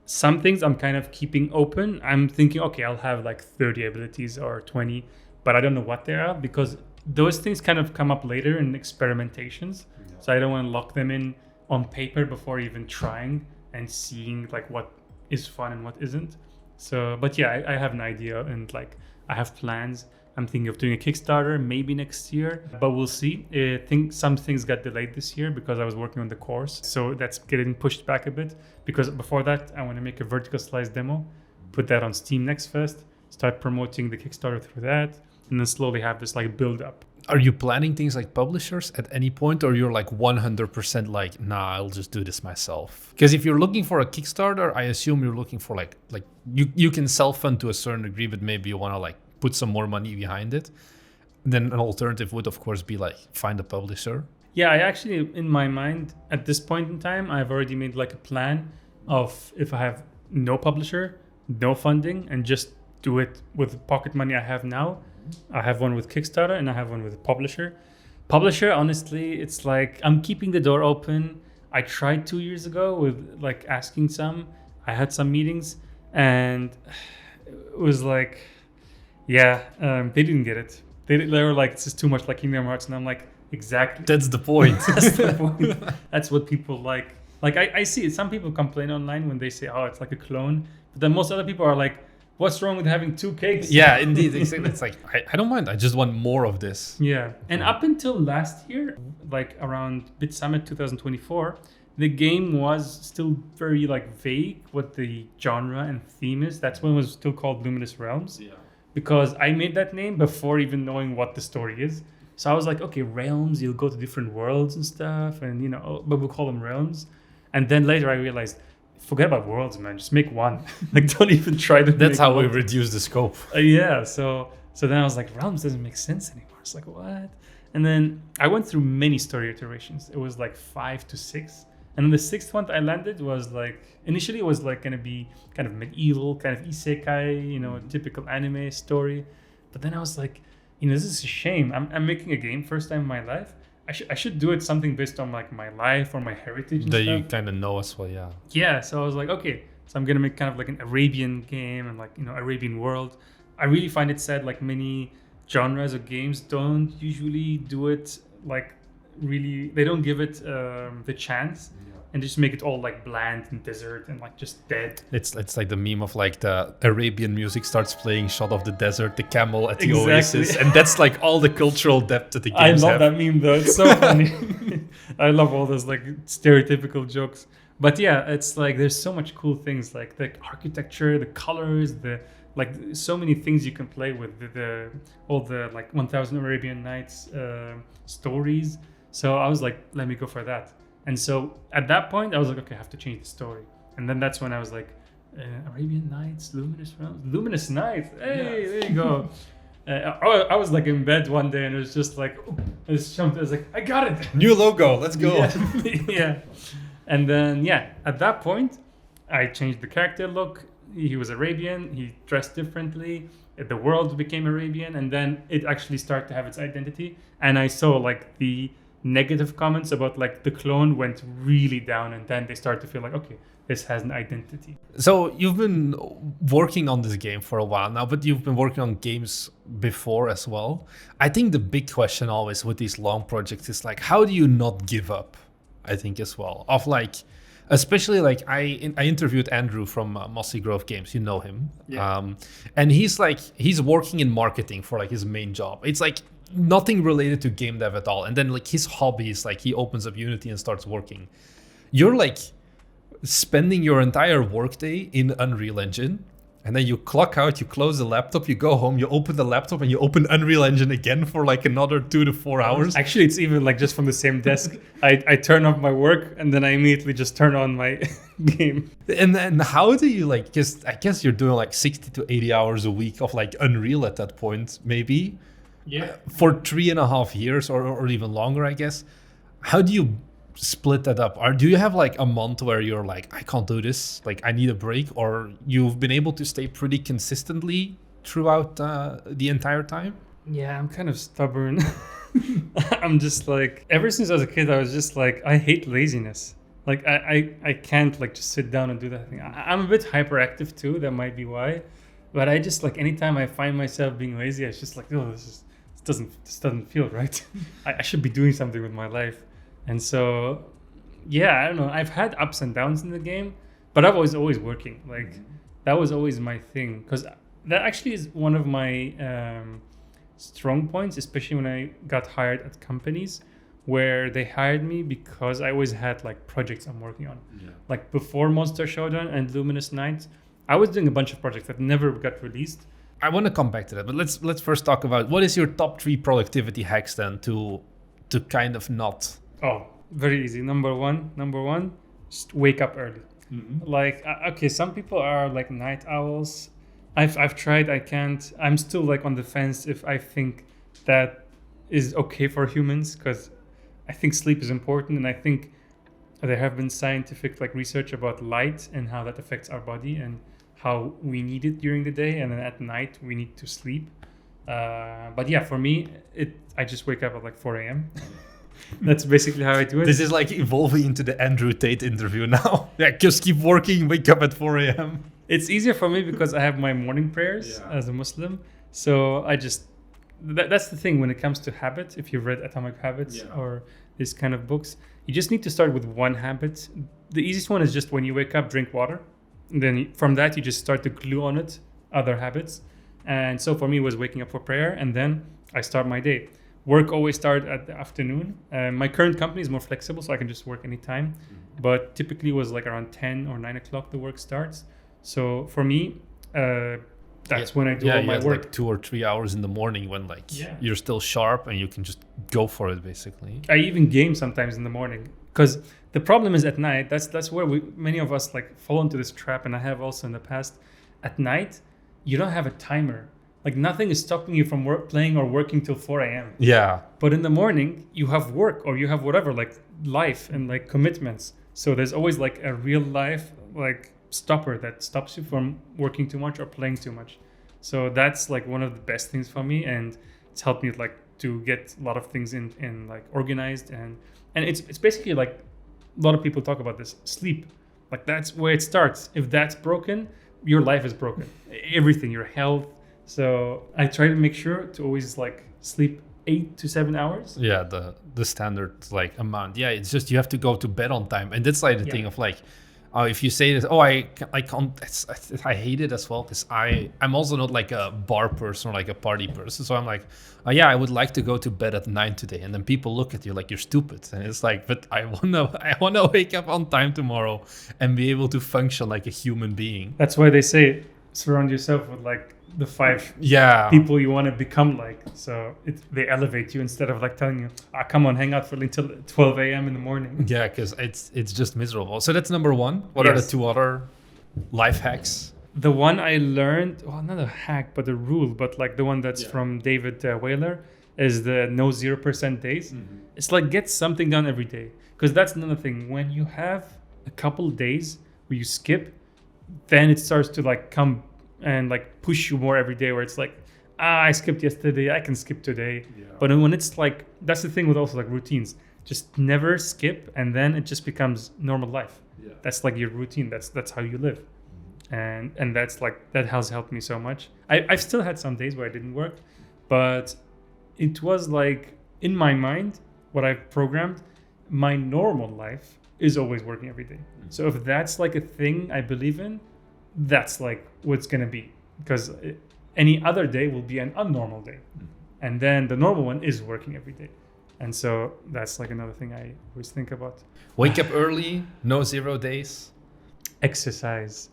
Some things I'm kind of keeping open. I'm thinking, okay, I'll have like 30 abilities or 20, but I don't know what they are, because those things kind of come up later in experimentations. So I don't want to lock them in on paper before even trying and seeing like what is fun and what isn't. So, but yeah, I have an idea, and like I have plans. I'm thinking of doing a Kickstarter maybe next year, but we'll see. I think some things got delayed this year because I was working on the course. So that's getting pushed back a bit, because before that, I want to make a vertical slice demo, put that on Steam Next Fest, start promoting the Kickstarter through that, and then slowly have this like build up. Are you planning things like publishers at any point, or you're like 100% like, nah, I'll just do this myself? Because if you're looking for a Kickstarter, I assume you're looking for like you can self-fund to a certain degree, but maybe you want to like put some more money behind it. Then an alternative would of course be like find a publisher. Yeah, I actually, in my mind at this point in time, I've already made like a plan of if I have no publisher, no funding, and just do it with the pocket money I have now. I have one with Kickstarter and I have one with a publisher. Publisher, honestly, it's like I'm keeping the door open. I tried 2 years ago with like asking some. I had some meetings, and it was like, they didn't get it. They were like, it's just too much like Kingdom Hearts, and I'm like, exactly. That's the point. That's the point. That's what people like. Like I see it. Some people complain online when they say, oh, it's like a clone, but then most other people are like, what's wrong with having 2 cakes? Yeah, indeed. It's like, I don't mind. I just want more of this. Yeah. And up until last year, like around Bit Summit 2024, the game was still very like vague what the genre and theme is. That's when it was still called Luminous Realms. Yeah. Because I made that name before even knowing what the story is. So I was like, okay, realms, you'll go to different worlds and stuff, and but we'll call them realms. And then later I realized, forget about worlds, man. Just make one. Like, don't even try to. That's how we reduce the scope. Yeah. So then I was like, realms doesn't make sense anymore. It's like, what? And then I went through many story iterations. It was like 5 to 6, and then the 6th one I landed was like, initially it was like gonna be kind of medieval, kind of isekai, typical anime story. But then I was like, this is a shame. I'm making a game first time in my life. I should do it something based on like my life or my heritage and That stuff. you kind of know as well, yeah. Yeah, so I was like, okay, so I'm gonna make kind of like an Arabian game and like, you know, Arabian world. I really find it sad, like many genres of games don't usually do it like really, they don't give it the chance and just make it all like bland and desert and like just dead. It's like the meme of like the Arabian music starts playing, shot of the desert, the camel at the Exactly. oasis, and that's like all the cultural depth that the I games love have. that meme though. It's so funny. I love all those like stereotypical jokes. But yeah, it's like there's so much cool things like the architecture, the colors, the like so many things you can play with the all the like 1000 Arabian Nights stories. So I was like, let me go for that. And so at that point, I was like, okay, I have to change the story. And then that's when I was like, Arabian Nights, Luminous Nights. Hey, there you go. I was like in bed one day and it was just like, I just jumped. I was like, I got it. New logo, let's go. Yeah. Yeah. And then, yeah, at that point, I changed the character look. He was Arabian. He dressed differently. The world became Arabian. And then it actually started to have its identity. And I saw like the negative comments about like the clone went really down. And then they started to feel like, okay, this has an identity. So you've been working on this game for a while now, but you've been working on games before as well. I think the big question always with these long projects is like, how do you not give up? I think as well, of like, especially like I interviewed Andrew from Mossy Grove Games. You know him, and he's working in marketing for like his main job. It's like nothing related to game dev at all. And then like his hobby is like he opens up Unity and starts working. You're like spending your entire workday in Unreal Engine. And then you clock out, you close the laptop, you go home, you open the laptop, and you open Unreal Engine again for like another 2 to 4 hours. Actually, it's even like just from the same desk. I turn off my work and then I immediately just turn on my game. And then how do you like, because I guess you're doing like 60 to 80 hours a week of like Unreal at that point, maybe? Yeah. For 3.5 years or even longer, I guess. How do you split that up? Or do you have like a month where you're like, I can't do this, like I need a break, or you've been able to stay pretty consistently throughout the entire time? Yeah, I'm kind of stubborn. I'm just like, ever since I was a kid, I was just like, I hate laziness. Like I can't like just sit down and do that thing. I'm a bit hyperactive too, that might be why. But I just like, anytime I find myself being lazy, it's just like, oh, this doesn't feel right. I should be doing something with my life. And so, yeah, I don't know. I've had ups and downs in the game, but I was always working. Like, that was always my thing. Because that actually is one of my strong points, especially when I got hired at companies where they hired me because I always had, like, projects I'm working on. Yeah. Like, before Monster Showdown and Luminous Nights, I was doing a bunch of projects that never got released. I want to come back to that, but let's first talk about what is your top 3 productivity hacks then to kind of not... Oh, very easy. Number one, just wake up early. Mm-hmm. Like, okay, some people are like night owls. I've tried. I can't. I'm still like on the fence if I think that is okay for humans, because I think sleep is important, and I think there have been scientific like research about light and how that affects our body and how we need it during the day, and then at night we need to sleep. But yeah, for me, I just wake up at like 4 a.m. That's basically how I do it. This is like evolving into the Andrew Tate interview now. Yeah, just keep working, wake up at 4 a.m. It's easier for me because I have my morning prayers as a Muslim. So I just, that's the thing when it comes to habit. If you've read Atomic Habits or this kind of books, you just need to start with one habit. The easiest one is just when you wake up, drink water. And then from that, you just start to glue on it other habits. And so for me, it was waking up for prayer, and then I start my day. Work always starts at the afternoon. My current company is more flexible, so I can just work anytime. But typically it was like around 10 or 9 o'clock the work starts. So for me, that's when I do all my work. Like 2 or 3 hours in the morning when like you're still sharp and you can just go for it basically. I even game sometimes in the morning, because the problem is at night. That's where many of us like fall into this trap, and I have also in the past. At night, you don't have a timer. Like nothing is stopping you from playing or working till 4 a.m. Yeah. But in the morning, you have work or you have whatever, like life and like commitments. So there's always like a real life like stopper that stops you from working too much or playing too much. So that's like one of the best things for me, and it's helped me like to get a lot of things in like organized, and it's basically like a lot of people talk about this sleep. Like that's where it starts. If that's broken, your life is broken. Everything, your health. So I try to make sure to always like sleep 8 to 7 hours. Yeah, the standard like amount. Yeah, it's just you have to go to bed on time, and that's like the thing of like, if you say this, I can't. I hate it as well because I'm also not like a bar person or like a party person. So I'm like, I would like to go to bed at 9 today, and then people look at you like you're stupid, and it's like, but I wanna wake up on time tomorrow and be able to function like a human being. That's why they say surround yourself with like the 5 people you want to become like, so they elevate you instead of like telling you come on, hang out for until 12 a.m. in the morning. Yeah, because it's just miserable. So that's number 1. What are the 2 other life hacks? The one I learned, well, not a hack but a rule, but like the one that's from David Whaler, is the no 0% days. It's like get something done every day, because that's another thing. When you have a couple days where you skip, then it starts to like come and like push you more every day, where it's like, I skipped yesterday, I can skip today. But when it's like, that's the thing with also like routines, just never skip, and then it just becomes normal life. That's like your routine, that's how you live. And that's like, that has helped me so much. I've still had some days where I didn't work, but it was like in my mind, what I've programmed, my normal life is always working every day. So if that's like a thing I believe in, that's like what's going to be, because any other day will be an unnormal day, and then the normal one is working every day. And so that's like another thing I always think about. Wake up early, no 0 days. Exercise.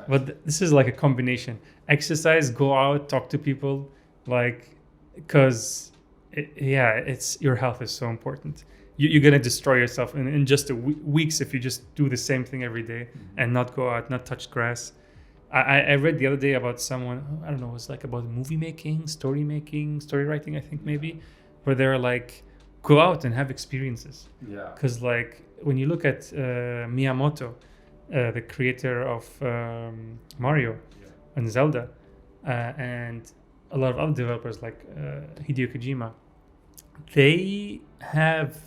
But this is like a combination. Exercise, go out, talk to people, like, because it's your health is so important. You're going to destroy yourself in just weeks if you just do the same thing every day and not go out, not touch grass. I read the other day about someone, I don't know, it was like about movie making, story writing, I think maybe, where they're like, go out and have experiences. Because like when you look at Miyamoto, the creator of Mario and Zelda, and a lot of other developers like Hideo Kojima, they have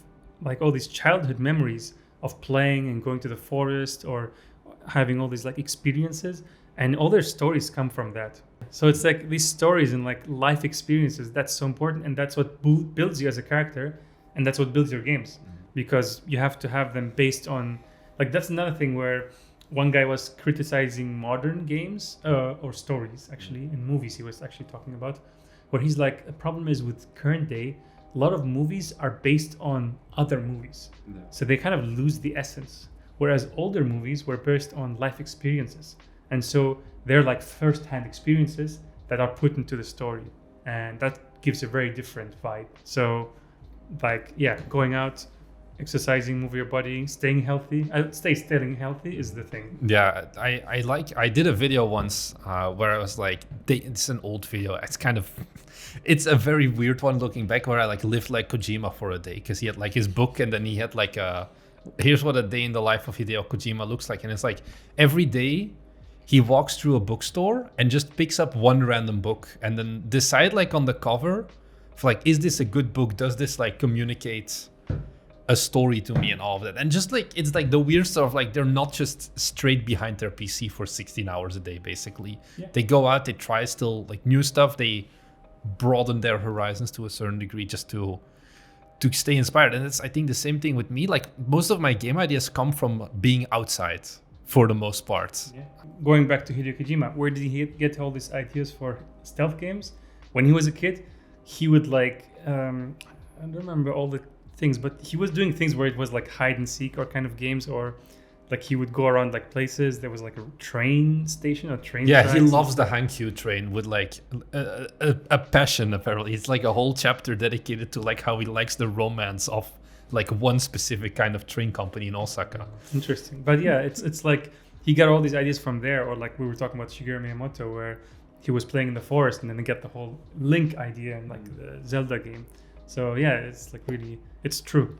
like all these childhood memories of playing and going to the forest or having all these like experiences, and all their stories come from that. So it's like these stories and like life experiences, that's so important, and that's what builds you as a character, and that's what builds your games, because you have to have them based on, like, that's another thing where one guy was criticizing modern games or stories, actually in movies he was actually talking about, where he's like, the problem is with current day, a lot of movies are based on other movies. So they kind of lose the essence. Whereas older movies were based on life experiences. And so they're like first-hand experiences that are put into the story. And that gives a very different vibe. So like, going out, exercising, move your body, staying healthy. Staying healthy is the thing. Yeah, I did a video once where I was like, it's an old video. It's a very weird one looking back, where I like lived like Kojima for a day, because he had like his book, and then he had like here's what a day in the life of Hideo Kojima looks like. And it's like every day he walks through a bookstore and just picks up one random book and then decide like on the cover of like, is this a good book? Does this like communicate a story to me and all of that? And just like, it's like the weird stuff, like they're not just straight behind their PC for 16 hours a day, basically. They go out, they try still like new stuff, they broaden their horizons to a certain degree just to stay inspired. And it's, I think, the same thing with me. Like most of my game ideas come from being outside for the most part. Going back to Hideo Kojima, where did he get all these ideas for stealth games? When he was a kid, he would like, I don't remember all the things, but he was doing things where it was like hide and seek or kind of games, or like he would go around like places. There was like a train station or train. Yeah, he loves the Hankyu train with like a passion, apparently. It's like a whole chapter dedicated to like how he likes the romance of like one specific kind of train company in Osaka. Interesting. But yeah, it's like he got all these ideas from there, or like we were talking about Shigeru Miyamoto, where he was playing in the forest and then he got the whole Link idea in like the Zelda game. So yeah, it's like really, it's true.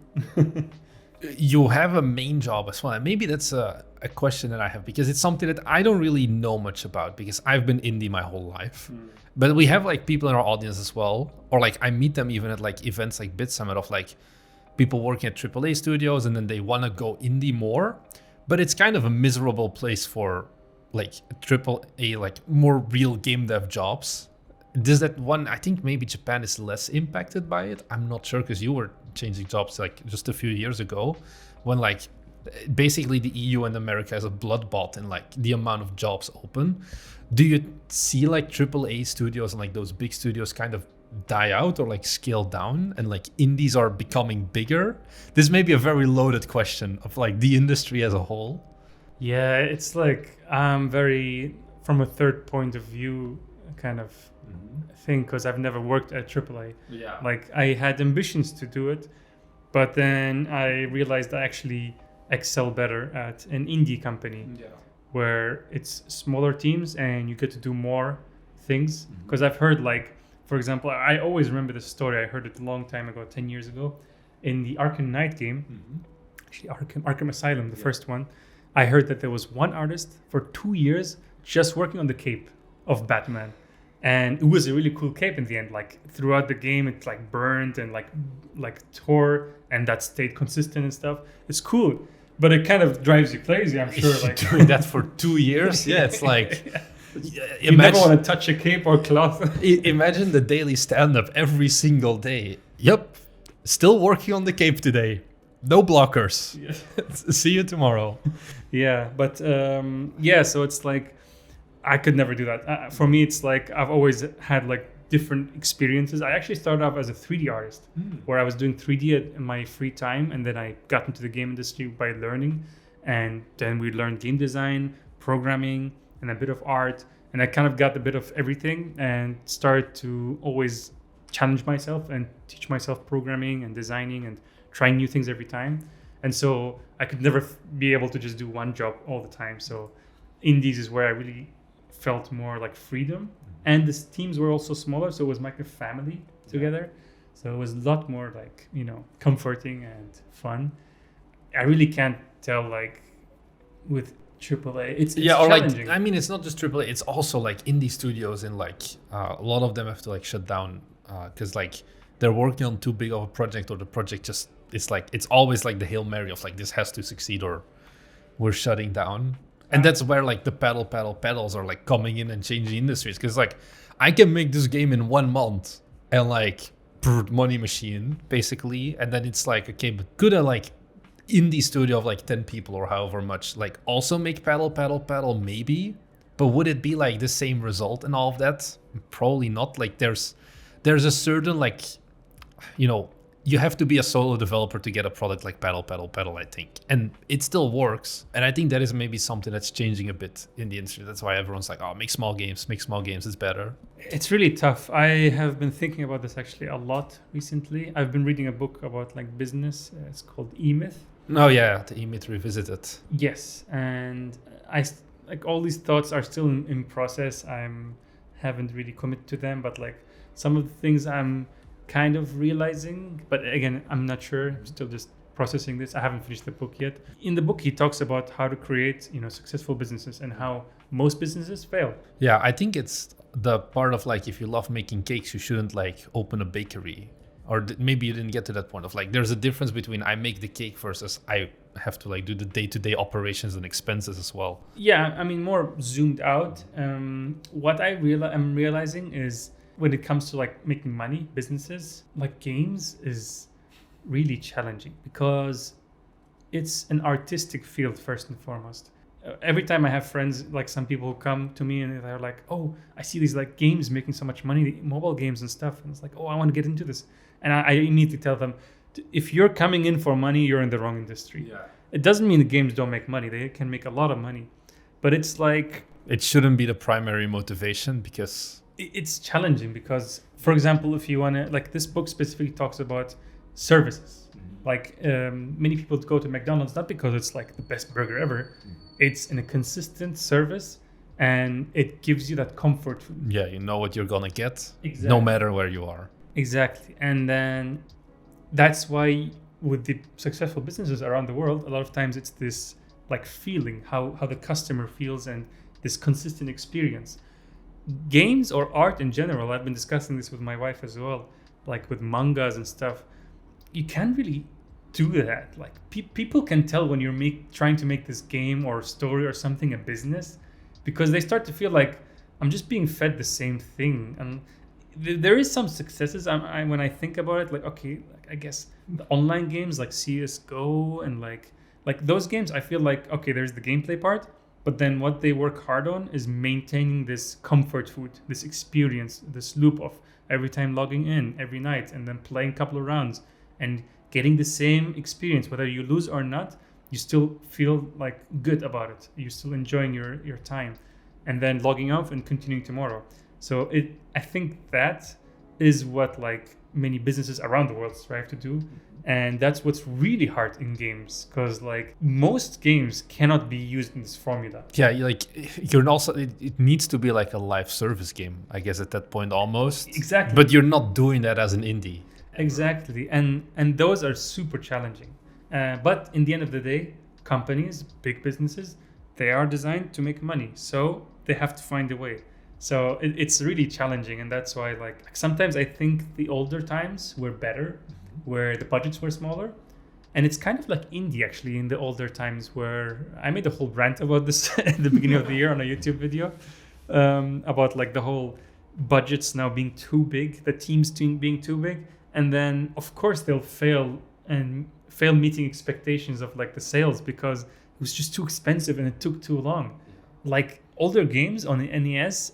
you have a main job as well. And maybe that's a question that I have, because it's something that I don't really know much about, because I've been indie my whole life. But we have like people in our audience as well, or like I meet them even at like events like Bit Summit, of like people working at AAA studios and then they want to go indie more. But it's kind of a miserable place for like AAA, like more real game dev jobs. Does that one, I think maybe Japan is less impacted by it. I'm not sure, because you were changing jobs like just a few years ago, when like basically the EU and America has a bloodbath in like the amount of jobs open. Do you see like AAA studios and like those big studios kind of die out or like scale down, and like indies are becoming bigger? This may be a very loaded question of like the industry as a whole. Yeah, it's like I'm very from a third point of view kind of thing, because I've never worked at AAA. Yeah. Like I had ambitions to do it, but then I realized I actually excel better at an indie company where it's smaller teams and you get to do more things. Because I've heard, like, for example, I always remember this story. I heard it a long time ago, 10 years ago, in the Arkham Knight game, actually Arkham Asylum, the first one. I heard that there was one artist for 2 years just working on the cape of Batman. And it was a really cool cape in the end. Like throughout the game, it like burned and like tore, and that stayed consistent and stuff. It's cool, but it kind of drives you crazy, I'm sure. Like doing that for 2 years, yeah, it's like you never want to touch a cape or cloth. Imagine the daily stand-up every single day. Yep, still working on the cape today. No blockers. See you tomorrow. Yeah, but so it's like I could never do that. For me, it's like I've always had like different experiences. I actually started off as a 3D artist, where I was doing 3D in my free time, and then I got into the game industry by learning, and then we learned game design, programming, and a bit of art, and I kind of got a bit of everything, and started to always challenge myself and teach myself programming and designing and trying new things every time. And so I could never be able to just do one job all the time. So indies is where I really felt more like freedom, and the teams were also smaller, so it was like a family together. So it was a lot more like, you know, comforting and fun. I really can't tell like with AAA, it's yeah, or challenging. like I mean, it's not just AAA, it's also like indie studios, and like a lot of them have to like shut down because like they're working on too big of a project, or the project just, it's like it's always like the Hail Mary of like this has to succeed or we're shutting down. And that's where like the pedals are like coming in and changing industries. Because like I can make this game in 1 month and like money machine basically. And then it's like, okay, but could a like indie studio of like 10 people or however much like also make pedal maybe? But would it be like the same result and all of that? Probably not. Like there's a certain like, you know, you have to be a solo developer to get a product like pedal, I think. And it still works. And I think that is maybe something that's changing a bit in the industry. That's why everyone's like, oh, make small games, it's better. It's really tough. I have been thinking about this actually a lot recently. I've been reading a book about like business. It's called E-Myth. Oh yeah, the E-Myth Revisited. Yes, and I like all these thoughts are still in process. Haven't really committed to them, but like some of the things I'm kind of realizing, but again, I'm not sure. I'm still just processing this. I haven't finished the book yet. In the book, he talks about how to create, you know, successful businesses and how most businesses fail. Yeah, I think it's the part of like, if you love making cakes, you shouldn't like open a bakery. Or maybe you didn't get to that point of like, there's a difference between I make the cake versus I have to like do the day-to-day operations and expenses as well. Yeah, I mean, more zoomed out. What I'm realizing is when it comes to like making money, businesses, like games is really challenging because it's an artistic field first and foremost. Every time I have friends, like some people who come to me and they're like, oh, I see these like games making so much money, mobile games and stuff. And it's like, oh, I want to get into this. And I immediately tell them, if you're coming in for money, you're in the wrong industry. Yeah. It doesn't mean the games don't make money. They can make a lot of money. But it's like... It shouldn't be the primary motivation because... It's challenging because, for example, if you want to, like this book specifically talks about services. Like many people go to McDonald's not because it's like the best burger ever. It's in a consistent service and it gives you that comfort. Yeah, you know what you're going to get, exactly. No matter where you are. Exactly. And then that's why with the successful businesses around the world, a lot of times it's this like feeling, how the customer feels, and this consistent experience. Games or art in general, I've been discussing this with my wife as well, like with mangas and stuff, you can't really do that. Like people can tell when you're trying to make this game or story or something a business, because they start to feel like I'm just being fed the same thing. And there is some successes. When I think about it, like, okay, like, I guess the online games like CS:GO and like those games, I feel like, okay, there's the gameplay part, but then what they work hard on is maintaining this comfort food, this experience, this loop of every time logging in every night and then playing a couple of rounds and getting the same experience. Whether you lose or not, you still feel like good about it. You're still enjoying your time, and then logging off and continuing tomorrow. So I think that is what like many businesses around the world strive to do. And that's what's really hard in games, because like most games cannot be used in this formula. Yeah, like you're also it needs to be like a live service game, I guess, at that point almost. Exactly. But you're not doing that as an indie. Exactly, and those are super challenging. But in the end of the day, companies, big businesses, they are designed to make money, so they have to find a way. So it's really challenging, and that's why like sometimes I think the older times were better, where the budgets were smaller. And it's kind of like indie actually in the older times, where I made a whole rant about this at the beginning of the year on a YouTube video, about like the whole budgets now being too big, the teams being too big. And then of course they'll fail meeting expectations of like the sales, because it was just too expensive and it took too long. Like older games on the NES,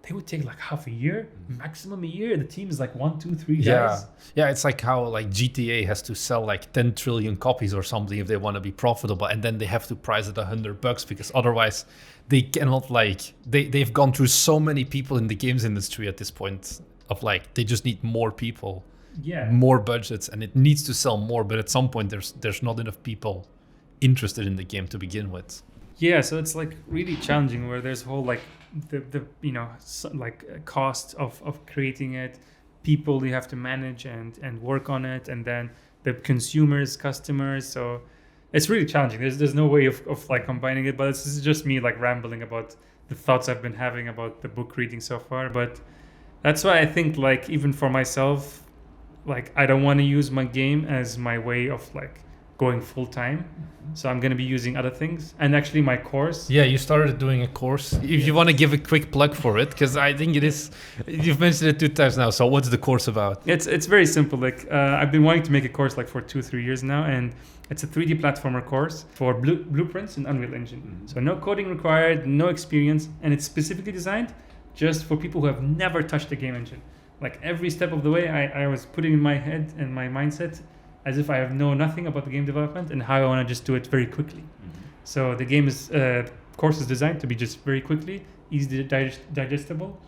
they would take like half a year, maximum a year. The team is like 1, 2, 3 guys. Yeah, it's like how like GTA has to sell like 10 trillion copies or something if they want to be profitable, and then they have to price it $100 because otherwise they cannot, like they've gone through so many people in the games industry at this point of like they just need more people, more budgets, and it needs to sell more, but at some point there's not enough people interested in the game to begin with. Yeah, so it's like really challenging, where there's whole like the cost of creating it, people you have to manage and work on it, and then the consumers, customers. So it's really challenging. There's no way of like combining it, but this is just me like rambling about the thoughts I've been having about the book reading so far. But that's why I think like even for myself, like I don't want to use my game as my way of like going full time. So I'm going to be using other things. And actually my course. Yeah, you started doing a course. If you want to give a quick plug for it, because I think it is, you've mentioned it 2 times now. So what's the course about? It's very simple. Like I've been wanting to make a course like for 2-3 years now. And it's a 3D platformer course for blueprints in Unreal Engine. So no coding required, no experience. And it's specifically designed just for people who have never touched the game engine. Like every step of the way, I was putting in my head and my mindset as if I know nothing about the game development and how I want to just do it very quickly. So the game course is designed to be just very quickly, easily digestible,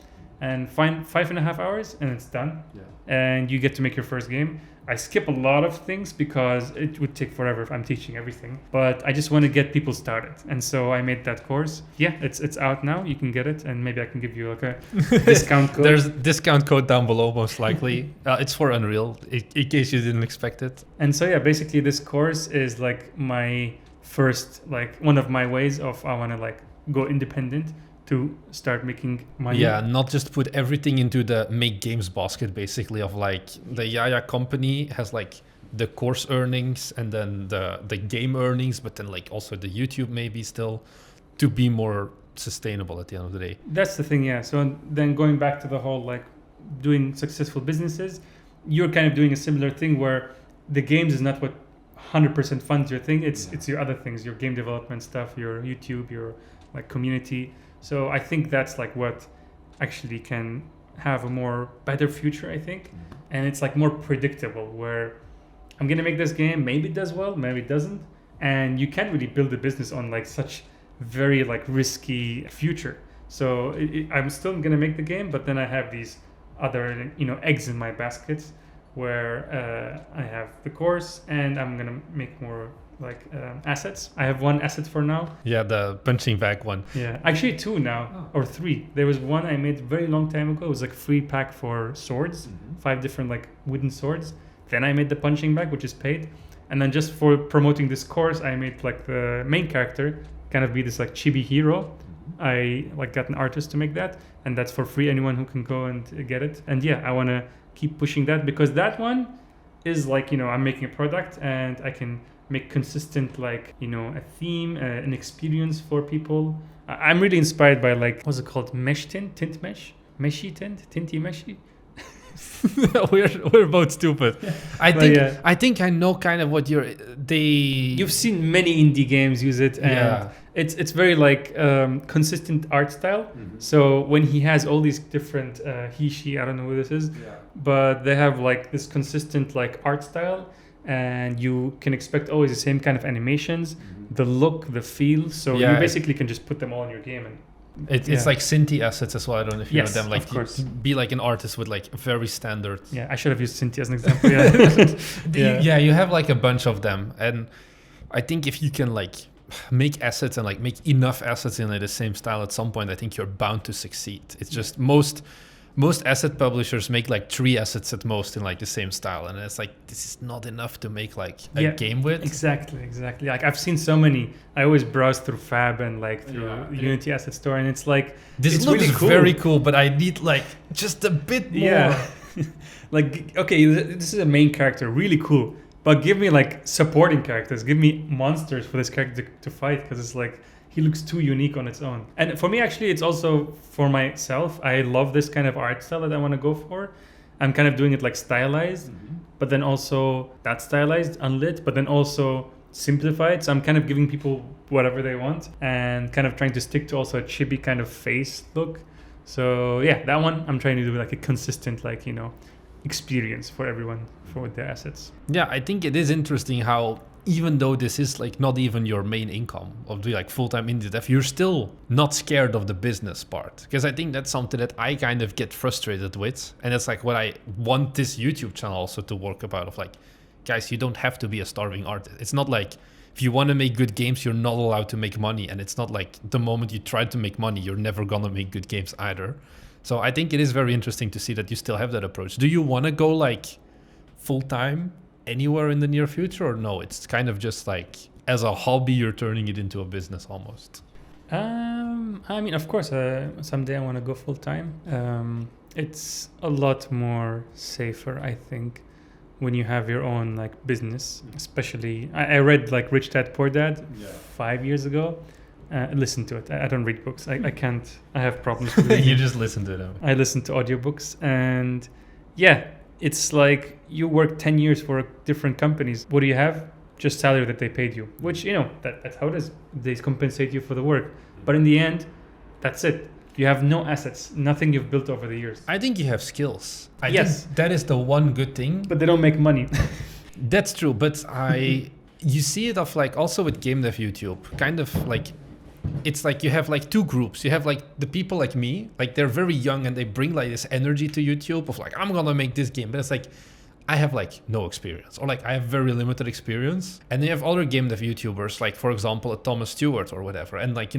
and 5.5 hours, and it's done. And you get to make your first game. I skip a lot of things because it would take forever if I'm teaching everything, but I just want to get people started. And so I made that course. Yeah, it's out now. You can get it, and maybe I can give you like a discount code. There's a discount code down below, most likely. It's for Unreal, in case you didn't expect it. And so yeah, basically this course is like my first, like one of my ways of I want to like go independent to start making money. Yeah, not just put everything into the make games basket, basically, of like the Yaya company has like the course earnings and then the game earnings, but then like also the YouTube maybe still, to be more sustainable at the end of the day. That's the thing, yeah. So then going back to the whole like doing successful businesses, you're kind of doing a similar thing where the games is not what 100% funds your thing. It's your other things, your game development stuff, your YouTube, your like community. So I think that's like what actually can have a more better future, I think. And it's like more predictable, where I'm going to make this game, maybe it does well, maybe it doesn't. And you can't really build a business on like such very like risky future. So I'm still going to make the game, but then I have these other, eggs in my baskets, where I have the course and I'm going to make more like assets. I have 1 asset for now. Yeah, the punching bag one. Yeah, actually 2 now, or 3. There was one I made a very long time ago. It was like a free pack for swords, 5 different like wooden swords. Then I made the punching bag, which is paid. And then just for promoting this course, I made like the main character kind of be this like chibi hero. I like got an artist to make that, and that's for free. Anyone who can go and get it. And yeah, I want to keep pushing that, because that one is like, I'm making a product and I can make consistent, like, a theme, an experience for people. I'm really inspired by like, what's it called? Mesh tint mesh? Meshy tint? Tinty meshy? we're both stupid. I think I know kind of what you've seen many indie games use it, and it's very like consistent art style. So when he has all these different she, I don't know who this is, but they have like this consistent like art style, and you can expect always the same kind of animations, the look, the feel. So you basically can just put them all in your game. And it's like Cinti assets as well. I don't know if you know them. Like, of course. Be like an artist with like very standard. Yeah, I should have used Cinti as an example. You have like a bunch of them, and I think if you can like make assets and like make enough assets in like the same style at some point, I think you're bound to succeed. It's just most asset publishers make like 3 assets at most in like the same style, and it's like, this is not enough to make like a game with. Exactly. Like I've seen so many. I always browse through Fab and like through Unity Asset Store, and it's like, this looks really cool. Very cool, but I need like just a bit more. Like, okay, this is a main character, really cool, but give me like supporting characters. Give me monsters for this character to fight, because it's like, he looks too unique on its own. And for me, actually, it's also for myself. I love this kind of art style that I want to go for. I'm kind of doing it like stylized, but then also that stylized, unlit, but then also simplified. So I'm kind of giving people whatever they want, and kind of trying to stick to also a chibi kind of face look. So yeah, that one I'm trying to do like a consistent, like, experience for everyone for their assets. Yeah, I think it is interesting how, even though this is like not even your main income of doing like full-time indie dev, you're still not scared of the business part. Because I think that's something that I kind of get frustrated with. And it's like what I want this YouTube channel also to work about, of like, guys, you don't have to be a starving artist. It's not like if you want to make good games, you're not allowed to make money. And it's not like the moment you try to make money, you're never gonna make good games either. So I think it is very interesting to see that you still have that approach. Do you want to go like full-time anywhere in the near future, or no, it's kind of just like as a hobby you're turning it into a business almost? I mean, of course, someday I want to go full-time. It's a lot more safer, I think, when you have your own like business. Especially, I read like Rich Dad Poor Dad 5 years ago. Listen to it. I don't read books. I can't. I have problems with it. You just listen to them. I listen to audiobooks, and yeah, it's like you work 10 years for different companies. What do you have? Just salary that they paid you, which, that's how it is. They compensate you for the work. But in the end, that's it. You have no assets, nothing you've built over the years. I think you have skills. I think that is the one good thing. But they don't make money. That's true. But you see it of like also with Gamedev YouTube, kind of like, it's like you have like 2 groups. You have like the people like me, like they're very young and they bring like this energy to YouTube of like, I'm gonna make this game. But it's like, I have like no experience, or like I have very limited experience. And then you have other game dev YouTubers, like for example, a Thomas Stewart or whatever. And like,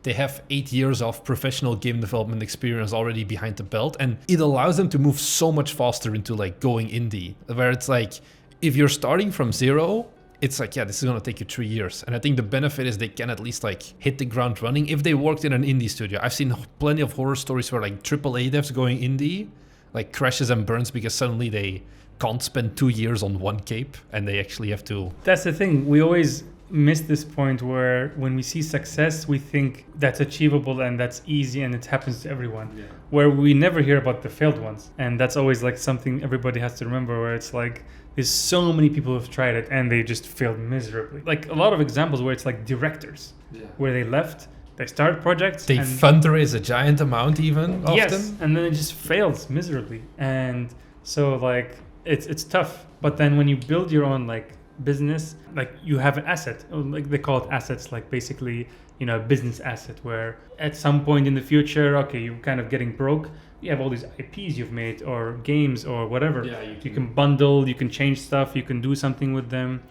they have 8 years of professional game development experience already behind the belt. And it allows them to move so much faster into like going indie, where it's like, if you're starting from zero, it's like, this is going to take you 3 years. And I think the benefit is they can at least like hit the ground running if they worked in an indie studio. I've seen plenty of horror stories where like AAA devs going indie like crashes and burns because suddenly they can't spend 2 years on one cape and they actually have to. That's the thing. We always miss this point where when we see success, we think that's achievable and that's easy and it happens to everyone. Yeah. Where we never hear about the failed ones. And that's always like something everybody has to remember, where it's like, there's so many people who've tried it and they just failed miserably. Like a lot of examples where it's like directors, where they left, they start projects. They fundraise a giant amount even often. Yes, and then it just fails miserably. And so like, it's tough. But then when you build your own like business, like you have an asset, like they call it assets, like basically, a business asset, where at some point in the future, okay, you're kind of getting broke. You have all these IPs you've made or games or whatever. Yeah, you can bundle, you can change stuff, you can do something with them.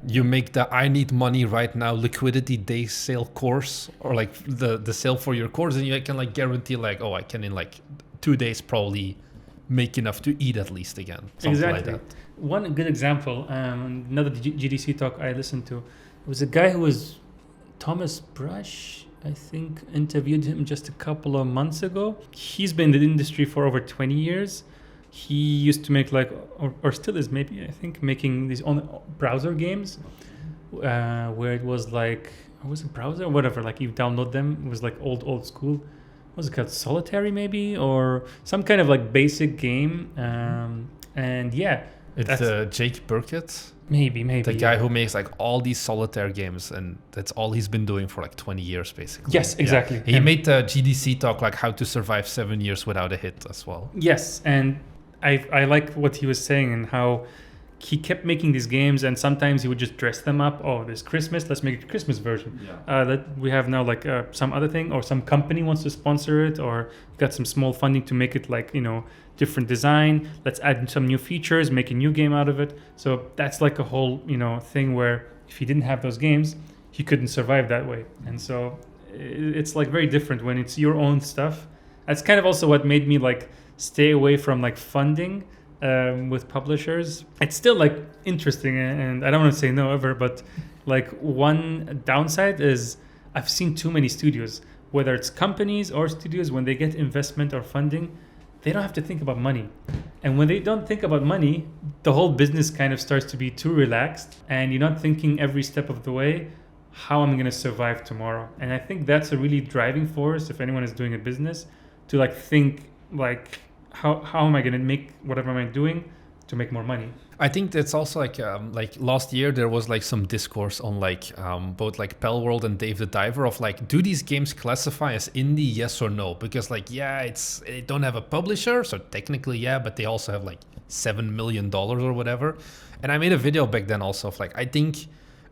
You make the I need money right now liquidity day sale course, or like the sale for your course, and you can like guarantee like, I can in like 2 days probably make enough to eat at least again. Something exactly. Like that. One good example, another GDC talk I listened to, was a guy who was Thomas Brush, I think, interviewed him just a couple of months ago. He's been in the industry for over 20 years. He used to make or still is maybe, I think, making these own browser games where it was like, was it browser? Whatever, like you download them. It was like old school. What was it called? Solitaire maybe? Or some kind of like basic game. And yeah. It's Jake Burkett. Maybe. The guy who makes like all these solitaire games, and that's all he's been doing for like 20 years basically. Yes, exactly. Yeah. He made the GDC talk like how to survive 7 years without a hit as well. Yes, and I like what he was saying and how he kept making these games, and sometimes he would just dress them up. Oh, there's Christmas, let's make a Christmas version. That we have now like some other thing, or some company wants to sponsor it, or got some small funding to make it like, different design. Let's add some new features, make a new game out of it. So that's like a whole, thing where if he didn't have those games, he couldn't survive that way. And so it's like very different when it's your own stuff. That's kind of also what made me like stay away from like funding with publishers. It's still like interesting, and I don't want to say no ever, but like one downside is I've seen too many studios, whether it's companies or studios, when they get investment or funding, they don't have to think about money. And when they don't think about money, the whole business kind of starts to be too relaxed, and you're not thinking every step of the way, how am I going to survive tomorrow? And I think that's a really driving force if anyone is doing a business, to like think like, how am I going to make whatever I'm doing to make more money? I think that's also like last year there was like some discourse on like both like Pell World and Dave the Diver of like, do these games classify as indie, yes or no? Because like, they don't have a publisher, so technically but they also have like $7 million or whatever. And I made a video back then also of like, I think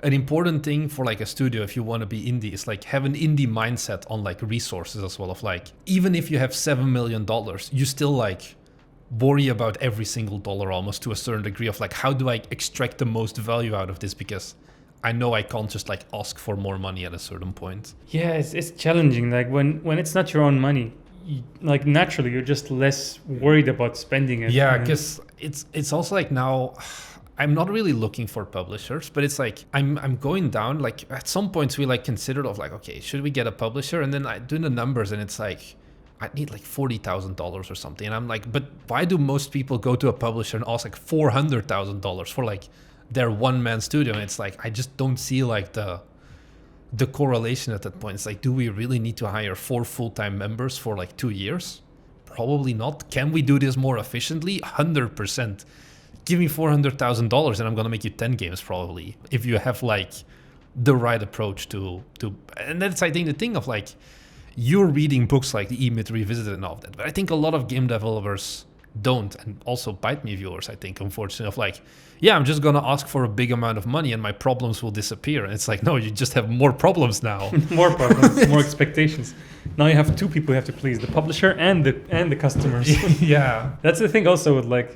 an important thing for like a studio, if you want to be indie, is like have an indie mindset on like resources as well, of like, even if you have $7 million, you still like worry about every single dollar almost to a certain degree of like, how do I extract the most value out of this? Because I know I can't just like ask for more money at a certain point. Yeah, it's challenging. Like when it's not your own money, like naturally you're just less worried about spending it. Yeah, because it's also like now I'm not really looking for publishers, but it's like I'm going down. Like at some points we like considered of like, okay, should we get a publisher? And then I do the numbers and it's like, I need like $40,000 or something. And I'm like, but why do most people go to a publisher and ask like $400,000 for like their one-man studio? And it's like, I just don't see like the correlation at that point. It's like, do we really need to hire 4 full-time members for like 2 years? Probably not. Can we do this more efficiently? 100%. Give me $400,000 and I'm going to make you 10 games probably. If you have like the right approach to, and that's, I think, the thing of like, you're reading books like the E-Myth Revisited and all of that, but I think a lot of game developers don't, and also Bite Me viewers, I think, unfortunately, of like, I'm just gonna ask for a big amount of money and my problems will disappear. And it's like, no, you just have more problems now. More problems, more expectations. Now you have 2 people you have to please, the publisher and the customers. Yeah. That's the thing also with like,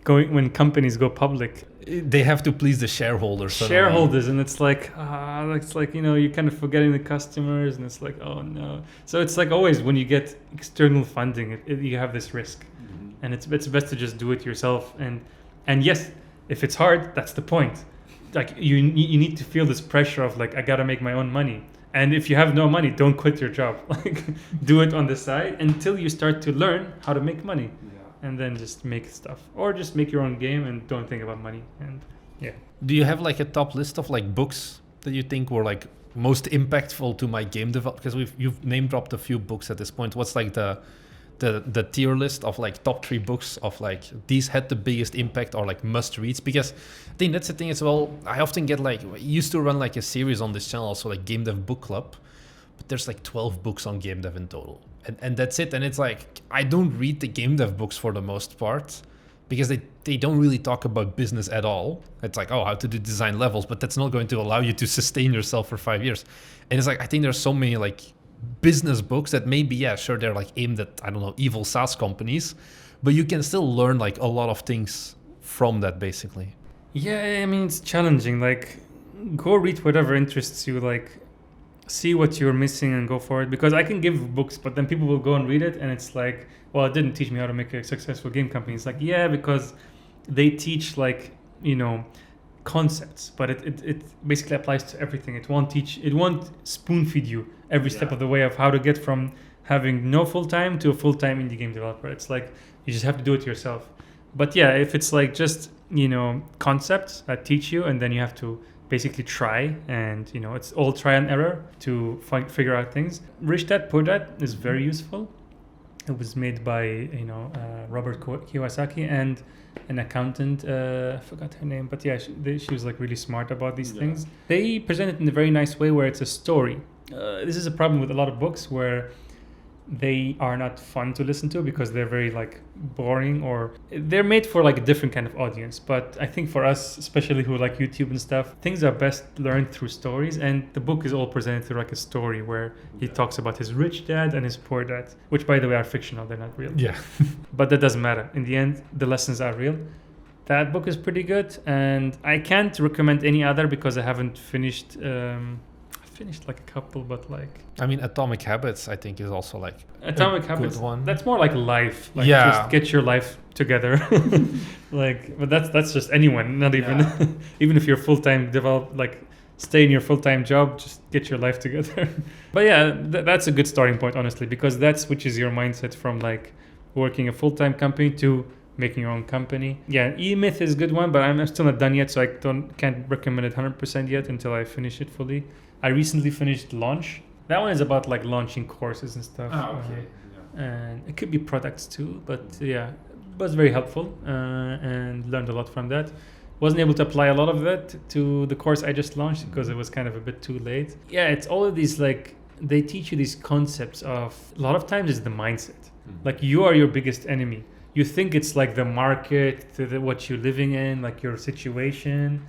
when companies go public, they have to please the shareholders. And it's like, you're kind of forgetting the customers, and it's like, oh no. So it's like always when you get external funding, you have this risk, and it's best to just do it yourself. And yes, if it's hard, that's the point. Like you need to feel this pressure of like, I gotta make my own money. And if you have no money, don't quit your job. Like do it on the side until you start to learn how to make money. And then just make stuff, or just make your own game and don't think about money. And do you have like a top list of like books that you think were like most impactful to my game development? Because you've name dropped a few books at this point. What's like the tier list of like top 3 books of like these had the biggest impact or like must reads? Because I think that's the thing as well. I often get like, I used to run like a series on this channel, also like Gamedev Book Club, but there's like 12 books on Gamedev in total. And that's it. And it's like, I don't read the game dev books for the most part because they don't really talk about business at all. It's like, how to do design levels, but that's not going to allow you to sustain yourself for 5 years. And it's like, I think there's so many like business books that maybe, sure, they're like aimed at, I don't know, evil SaaS companies, but you can still learn like a lot of things from that basically. Yeah, I mean, it's challenging. Like, go read whatever interests you, like, see what you're missing and go for it. Because I can give books, but then people will go and read it and it's like, well, it didn't teach me how to make a successful game company. It's like, because they teach like, concepts, but it basically applies to everything. It won't spoon feed you every step of the way of how to get from having no full-time to a full-time indie game developer. It's like you just have to do it yourself. But yeah, if it's like just concepts that teach you, and then you have to basically try, and it's all try and error to figure out things. Rich Dad Poor Dad is very useful. It was made by Robert Kiyosaki and an accountant. I forgot her name, but yeah, she was like really smart about these things. They present it in a very nice way where it's a story. This is a problem with a lot of books where they are not fun to listen to because they're very like boring, or they're made for like a different kind of audience. But I think for us, especially who like YouTube and stuff, things are best learned through stories, and the book is all presented through like a story where he talks about his rich dad and his poor dad, which by the way are fictional, they're not real. Yeah. But that doesn't matter. In the end, the lessons are real. That book is pretty good, and I can't recommend any other because I haven't finished like a couple, but like Atomic Habits I think is also like Atomic Habits, good one. That's more like life, like just get your life together. Like, but that's just anyone, not even even if you're full-time stay in your full-time job, just get your life together. But yeah, that's a good starting point, honestly, because that switches your mindset from like working a full-time company to making your own company. Yeah, E-Myth is a good one, but I'm still not done yet, so I can't recommend it 100% yet until I finish it fully. I recently finished Launch. That one is about like launching courses and stuff. Oh, okay. And it could be products too, but yeah, it was very helpful and learned a lot from that. Wasn't able to apply a lot of that to the course I just launched because it was kind of a bit too late. Yeah, it's all of these like, they teach you these concepts of, a lot of times it's the mindset. Like you are your biggest enemy. You think it's like the market, what you're living in, like your situation.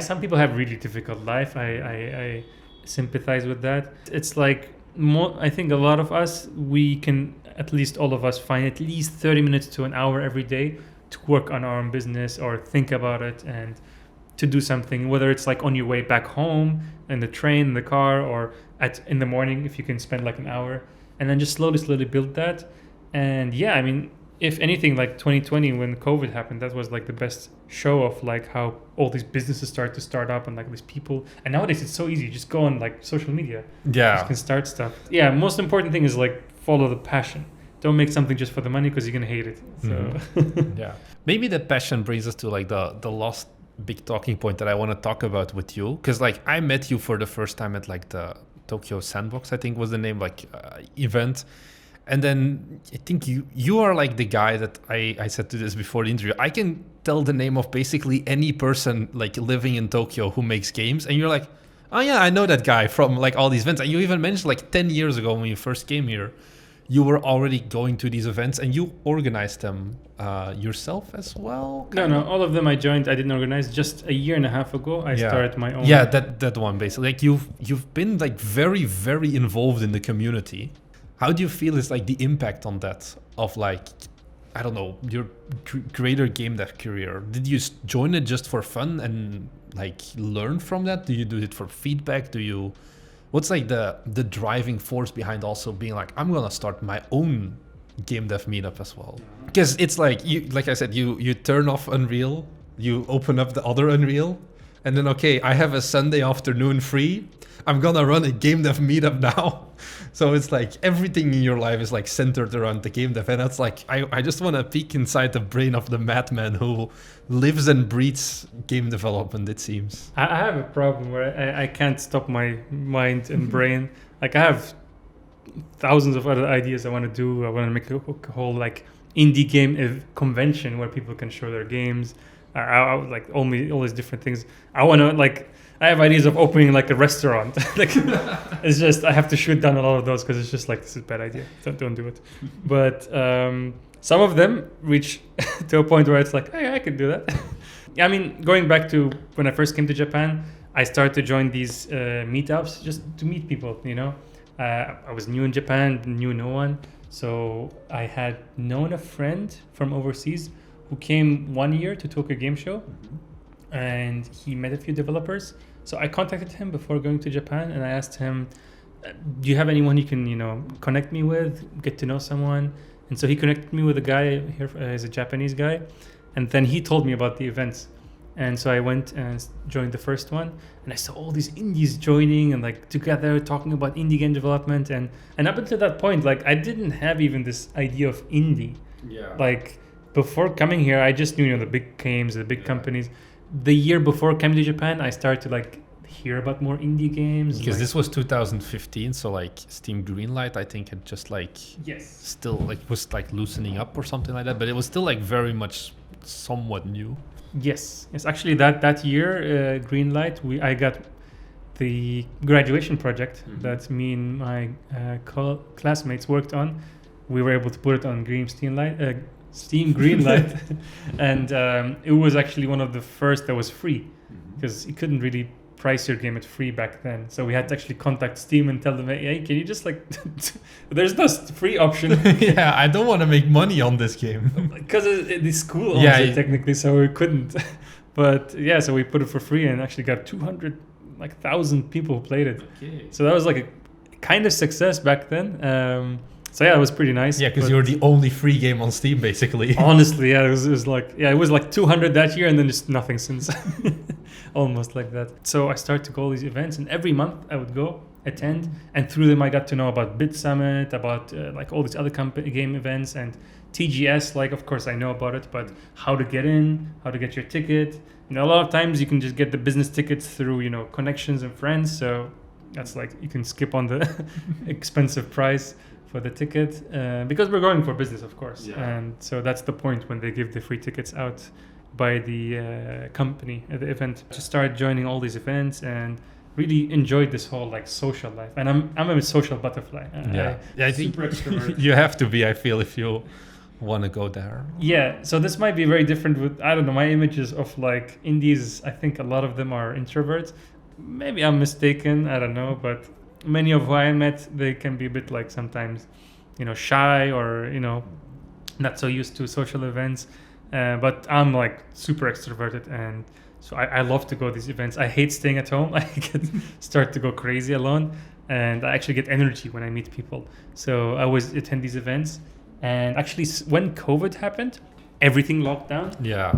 Some people have really difficult life. I sympathize with that. It's like I think a lot of us, we can, at least all of us, find at least 30 minutes to an hour every day to work on our own business or think about it and to do something, whether it's like on your way back home, in the train, in the car, or in the morning if you can spend like an hour, and then just slowly build that. And if anything, like 2020 when COVID happened, that was like the best show of like how all these businesses start up and like these people. And nowadays it's so easy. You just go on like social media. Yeah. You can start stuff. Yeah. Most important thing is like follow the passion. Don't make something just for the money because you're going to hate it. So yeah. Maybe that passion brings us to like the last big talking point that I want to talk about with you. Because like I met you for the first time at like the Tokyo Sandbox, I think was the name, like event. And then I think you are like the guy that I said to this before the interview. I can tell the name of basically any person like living in Tokyo who makes games. And you're like, oh yeah, I know that guy from like all these events. And you even mentioned like 10 years ago when you first came here, you were already going to these events and you organized them yourself as well? No, all of them I joined. I didn't organize. Just a year and a half ago, I started my own. Yeah, that one basically. Like you've been like very, very involved in the community. How do you feel is like the impact on that of like, I don't know, your greater game dev career? Did you join it just for fun and like learn from that? Do you do it for feedback? What's like the driving force behind also being like, I'm gonna start my own game dev meetup as well? Because it's like like I said, you turn off Unreal, you open up the other Unreal, and then okay, I have a Sunday afternoon free. I'm gonna run a game dev meetup now. So it's like everything in your life is like centered around the game dev. And that's like, I just want to peek inside the brain of the madman who lives and breathes game development, it seems. I have a problem where I can't stop my mind and brain. Like I have thousands of other ideas I want to do. I want to make a whole like indie game convention where people can show their games. Like all these different things. I have ideas of opening like a restaurant. Like it's just I have to shoot down a lot of those because it's just like this is a bad idea. Don't do it. But some of them reach to a point where it's like, hey, I can do that. Going back to when I first came to Japan, I started to join these meetups just to meet people. I was new in Japan, knew no one, so I had known a friend from overseas who came 1 year to Tokyo Game Show. And he met a few developers. So I contacted him before going to Japan and I asked him, do you have anyone you can, connect me with, get to know someone? And so he connected me with a guy here, he's a Japanese guy. And then he told me about the events. And so I went and joined the first one, and I saw all these indies joining and like together talking about indie game development. And up until that point, like I didn't have even this idea of indie. Yeah. Like before coming here, I just knew, the big games, the big companies. The year before coming to Japan, I started to like hear about more indie games. Because like, this was 2015, so like Steam Greenlight, I think had just like still like was like loosening up or something like that, but it was still like very much somewhat new. Yes. Actually, that year, Greenlight, I got the graduation project that me and my classmates worked on. We were able to put it on Steam Greenlight, and it was actually one of the first that was free, because you couldn't really price your game at free back then. So we had to actually contact Steam and tell them, hey, can you just like, there's no free option. Yeah, I don't want to make money on this game. Because the school owns it technically, so we couldn't. But yeah, so we put it for free and actually got 200,000 people who played it. Okay. So that was like a kind of success back then. So yeah, it was pretty nice. Yeah, because you're the only free game on Steam, basically. Honestly, yeah, it was like 200 that year, and then just nothing since. Almost like that. So I started to go all these events, and every month I would go attend, and through them I got to know about Bit Summit, about like all these other game events, and TGS. Like, of course I know about it, but how to get in, how to get your ticket. A lot of times you can just get the business tickets through connections and friends. So that's like you can skip on the expensive price for the ticket, because we're going for business, of course. And so that's the point when they give the free tickets out by the company at the event. To start joining all these events and really enjoyed this whole like social life. And I'm a social butterfly. I think super extroverted. You have to be, I feel, if you want to go there. Yeah, so this might be very different with, I don't know, my images of like indies. I think a lot of them are introverts. Maybe I'm mistaken, I don't know, but many of who I met, they can be a bit like sometimes, shy or, not so used to social events. But I'm like super extroverted, and so I love to go to these events. I hate staying at home. I start to go crazy alone, and I actually get energy when I meet people. So I always attend these events. And actually, when COVID happened, everything locked down. Yeah.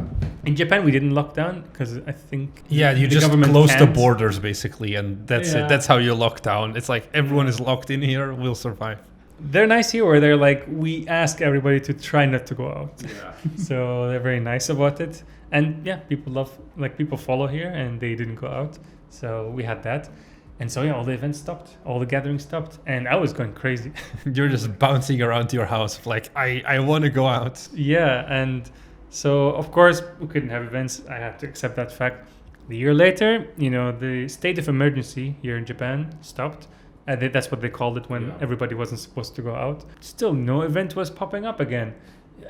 In Japan, we didn't lock down because I think you just close the borders basically, and that's it. That's how you lock down. It's like everyone is locked in here. We'll survive. They're nice here, where they're like, we ask everybody to try not to go out. Yeah. So they're very nice about it. And yeah, people follow here, and they didn't go out. So we had that. And so yeah, all the events stopped, all the gatherings stopped, and I was going crazy. You're just bouncing around your house like, I want to go out. Yeah, and so of course we couldn't have events. I had to accept that fact. The year later, the state of emergency here in Japan stopped. That's what they called it when everybody wasn't supposed to go out. Still, no event was popping up again.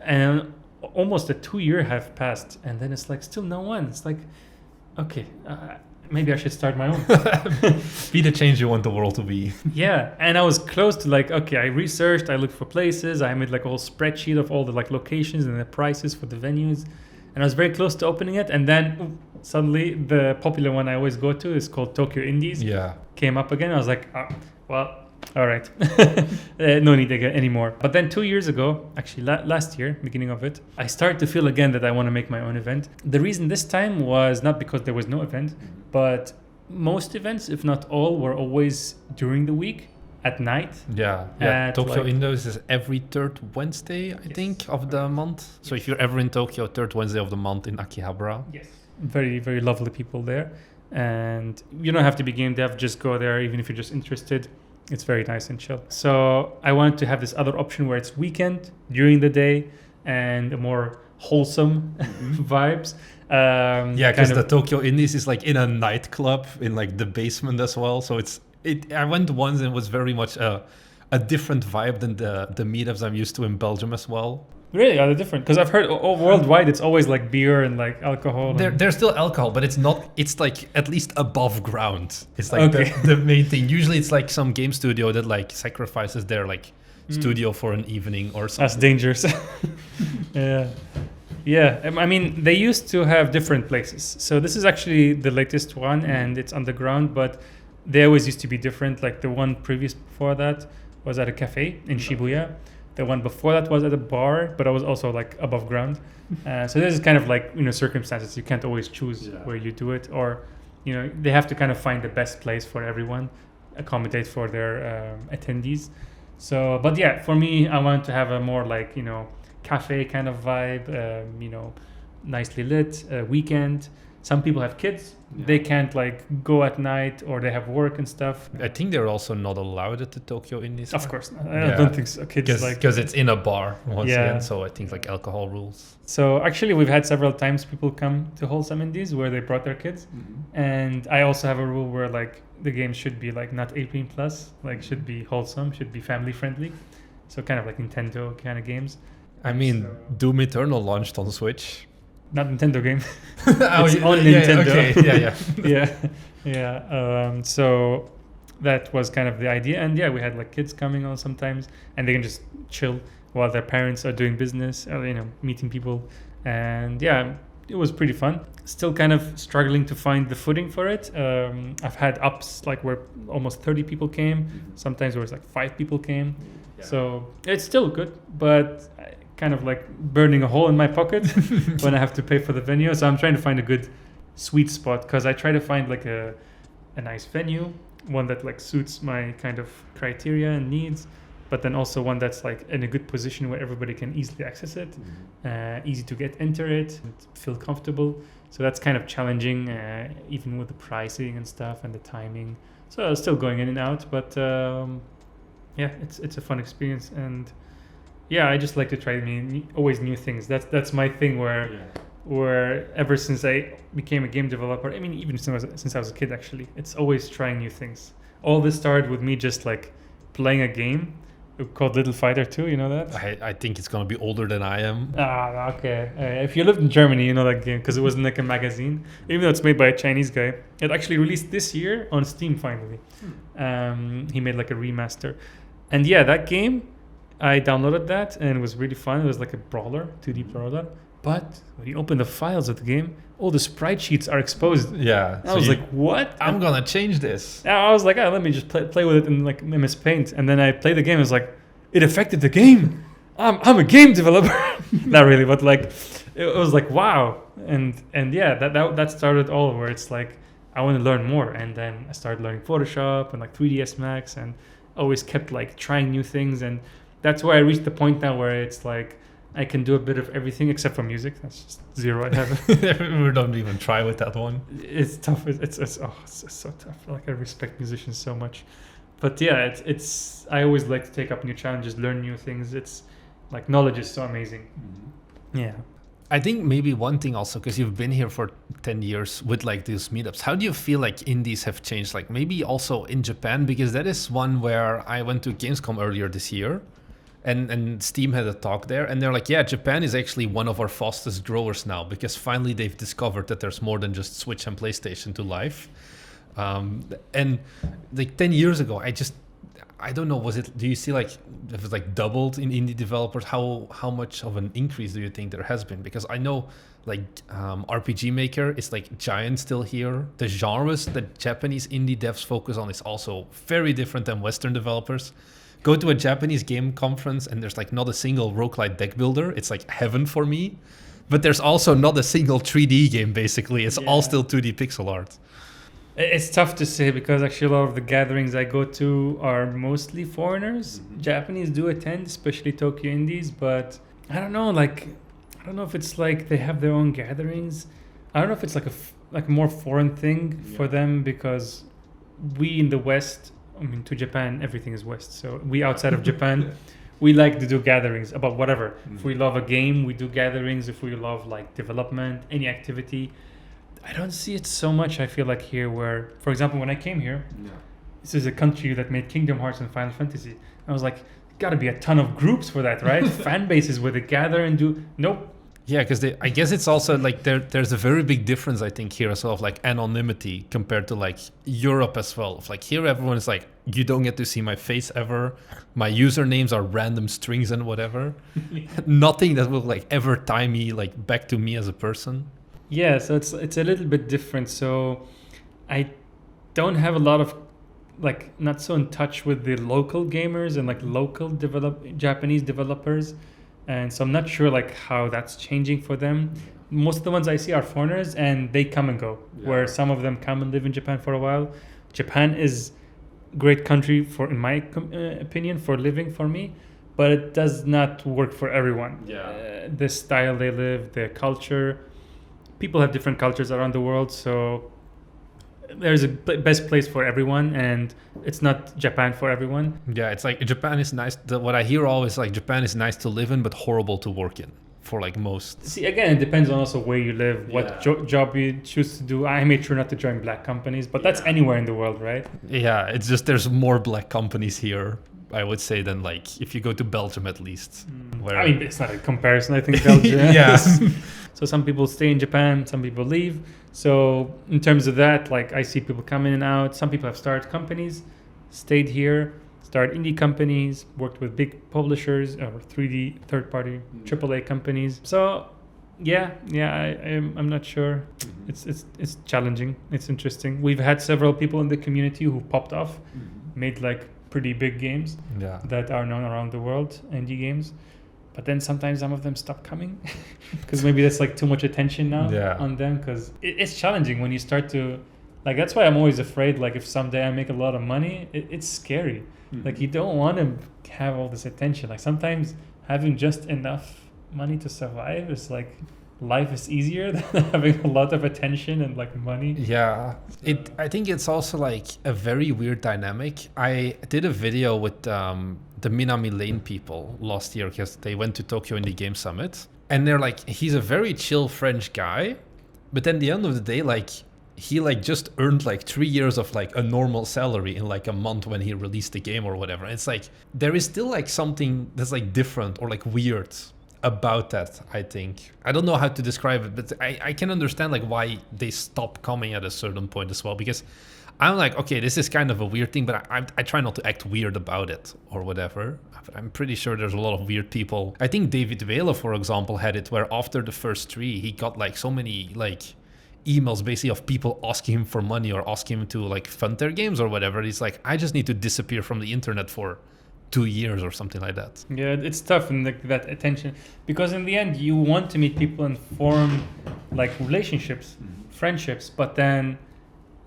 And almost a 2 year have passed. And then it's like, still no one. It's like, okay, maybe I should start my own. Be the change you want the world to be. Yeah. And I was close to like, okay, I researched, I looked for places. I made like a whole spreadsheet of all the like locations and the prices for the venues. And I was very close to opening it. And then suddenly the popular one I always go to is called Tokyo Indies. Yeah. Came up again. I was like, well, all right. No need anymore. But then 2 years ago, actually last year, beginning of it, I started to feel again that I want to make my own event. The reason this time was not because there was no event, but most events, if not all, were always during the week at night. Yeah. Tokyo Indies is every third Wednesday, I think, of the month. So if you're ever in Tokyo, third Wednesday of the month in Akihabara. Yes. Very, very lovely people there. And you don't have to be game dev, just go there, even if you're just interested. It's very nice and chill. So I wanted to have this other option where it's weekend, during the day, and a more wholesome vibes. Because the Tokyo Indies is like in a nightclub in like the basement as well. So I went once and it was very much a different vibe than the meetups I'm used to in Belgium as well. Really? Are they different? Because I've heard worldwide it's always like beer and like alcohol. There's still alcohol, but it's not. It's like at least above ground. It's like the main thing. Usually it's like some game studio that like sacrifices their like studio for an evening or something. That's dangerous. Yeah. I mean, they used to have different places. So this is actually the latest one, and it's underground, but they always used to be different. Like the one previous before that was at a cafe in Shibuya. The one before that was at a bar, but I was also like above ground. So this is kind of like, circumstances. You can't always choose where you do it, or, they have to kind of find the best place for everyone, accommodate for their attendees. So, but yeah, for me, I want to have a more like, cafe kind of vibe, nicely lit, weekend. Some people have kids. Yeah. They can't like go at night, or they have work and stuff. I think they're also not allowed at the Tokyo Indies. Of course not. I don't think so. Kids because it's in a bar once again. So I think like alcohol rules. So actually, we've had several times people come to Wholesome Indies where they brought their kids, and I also have a rule where like the game should be like not 18 plus, like should be wholesome, should be family friendly. So kind of like Nintendo kind of games. I mean, Doom Eternal launched on Switch. Not Nintendo game. It's on Nintendo. Okay. Yeah. So that was kind of the idea, and we had like kids coming on sometimes, and they can just chill while their parents are doing business, or, meeting people, and it was pretty fun. Still kind of struggling to find the footing for it. I've had ups like where almost 30 people came. Sometimes where it's like 5 people came. Yeah. So it's still good, but kind of like burning a hole in my pocket when I have to pay for the venue. So I'm trying to find a good sweet spot, because I try to find like a nice venue, one that like suits my kind of criteria and needs, but then also one that's like in a good position where everybody can easily access it, easy to enter it, and feel comfortable. So that's kind of challenging, even with the pricing and stuff and the timing. So I was still going in and out, but it's a fun experience. And I just like to try always new things. That's my thing where ever since I became a game developer, I mean, even since I was a kid, actually, it's always trying new things. All this started with me just like playing a game called Little Fighter 2, you know that? I think it's going to be older than I am. Ah, okay. If you lived in Germany, you know that game, because it was in like a magazine. Even though it's made by a Chinese guy. It actually released this year on Steam, finally. He made like a remaster. And that game, I downloaded that, and it was really fun. It was like a brawler, 2D brawler. But when you open the files of the game, all the sprite sheets are exposed. Yeah. I was like, what? I'm going to change this. I was like, let me just play with it in like MS Paint. And then I played the game. I was like, it affected the game. I'm a game developer. Not really, but like, it was like, wow. And that started all where it's like, I want to learn more. And then I started learning Photoshop and like 3ds Max, and always kept like trying new things. And that's where I reached the point now where it's like I can do a bit of everything except for music. That's just zero. I have. We don't even try with that one. It's tough. It's so tough. Like I respect musicians so much, but it's I always like to take up new challenges, learn new things. It's like knowledge is so amazing. Yeah. I think maybe one thing also, because you've been here for 10 years with like these meetups, how do you feel like indies have changed? Like maybe also in Japan, because that is one where I went to Gamescom earlier this year. And Steam had a talk there, and they're like, Japan is actually one of our fastest growers now, because finally they've discovered that there's more than just Switch and PlayStation to life. And like 10 years ago, I don't know, do you see like it was like doubled in indie developers? How much of an increase do you think there has been? Because I know like RPG Maker is like giant still here. The genres that Japanese indie devs focus on is also very different than Western developers. Go to a Japanese game conference and there's like not a single roguelite deck builder. It's like heaven for me. But there's also not a single 3D game, basically. It's all still 2D pixel art. It's tough to say, because actually a lot of the gatherings I go to are mostly foreigners. Japanese do attend, especially Tokyo Indies, but I don't know if it's like they have their own gatherings. I don't know if it's like a more foreign thing for them, because we in the West, I mean, to Japan, everything is West. So we outside of Japan, we like to do gatherings about whatever. If we love a game, we do gatherings. If we love like development, any activity. I don't see it so much, I feel like, here where, for example, when I came here, this is a country that made Kingdom Hearts and Final Fantasy. I was like, got to be a ton of groups for that, right? Fan bases where they gather and do. Nope. Yeah, because I guess it's also like there's a very big difference, I think, here as well, of like anonymity compared to like Europe as well. Of like here, everyone is like, you don't get to see my face ever. My usernames are random strings and whatever. Nothing that will like ever tie me like back to me as a person. Yeah, so it's a little bit different. So I don't have a lot of like not so in touch with the local gamers and like local Japanese developers, and so I'm not sure like how that's changing for them. Most of the ones I see are foreigners, and they come and go. Yeah. Where some of them come and live in Japan for a while. Japan is a great country for, in my opinion, for living for me, but it does not work for everyone. Yeah. The style they live, the culture. People have different cultures around the world, so there's a best place for everyone, and it's not Japan for everyone. Yeah, it's like Japan is nice. What I hear always like Japan is nice to live in, but horrible to work in for like most. See, again, it depends on also where you live, what Yeah. job you choose to do. I made sure not to join black companies, but that's Yeah. anywhere in the world, right? Yeah, it's just there's more black companies here, I would say, than like if you go to Belgium at least. Where I mean, it's not a comparison. I think Belgium. Yeah. So some people stay in Japan, some people leave. So in terms of that, like I see people come in and out. Some people have started companies, stayed here, started indie companies, worked with big publishers or 3D third-party AAA companies. So I'm not sure. It's challenging. It's interesting. We've had several people in the community who popped off, made like pretty big games Yeah. that are known around the world, indie games. But then sometimes some of them stop coming because maybe that's like too much attention now on them, because it's challenging when you start to, like, that's why I'm always afraid, like if someday I make a lot of money, it's scary. Like you don't want to have all this attention. Like sometimes having just enough money to survive is like, life is easier than having a lot of attention and like money. Yeah, I think it's also like a very weird dynamic. I did a video with the Minami Lane people last year because they went to Tokyo Indie Game Summit, and they're like, he's a very chill French guy, but then at the end of the day, like he like just earned like 3 years of like a normal salary in like a month when he released the game or whatever. And it's like there is still like something that's like different or like weird about that. I think I don't know how to describe it, but I can understand like why they stop coming at a certain point as well, because I'm like, okay, this is kind of a weird thing, but I try not to act weird about it or whatever. But I'm pretty sure there's a lot of weird people. I think David Vela, for example, had it where after the first 3 he got like so many like emails basically of people asking him for money or asking him to like fund their games or whatever. He's like, I just need to disappear from the internet for 2 years or something like that. Yeah, it's tough, and like that attention, because in the end you want to meet people and form like relationships, friendships, but then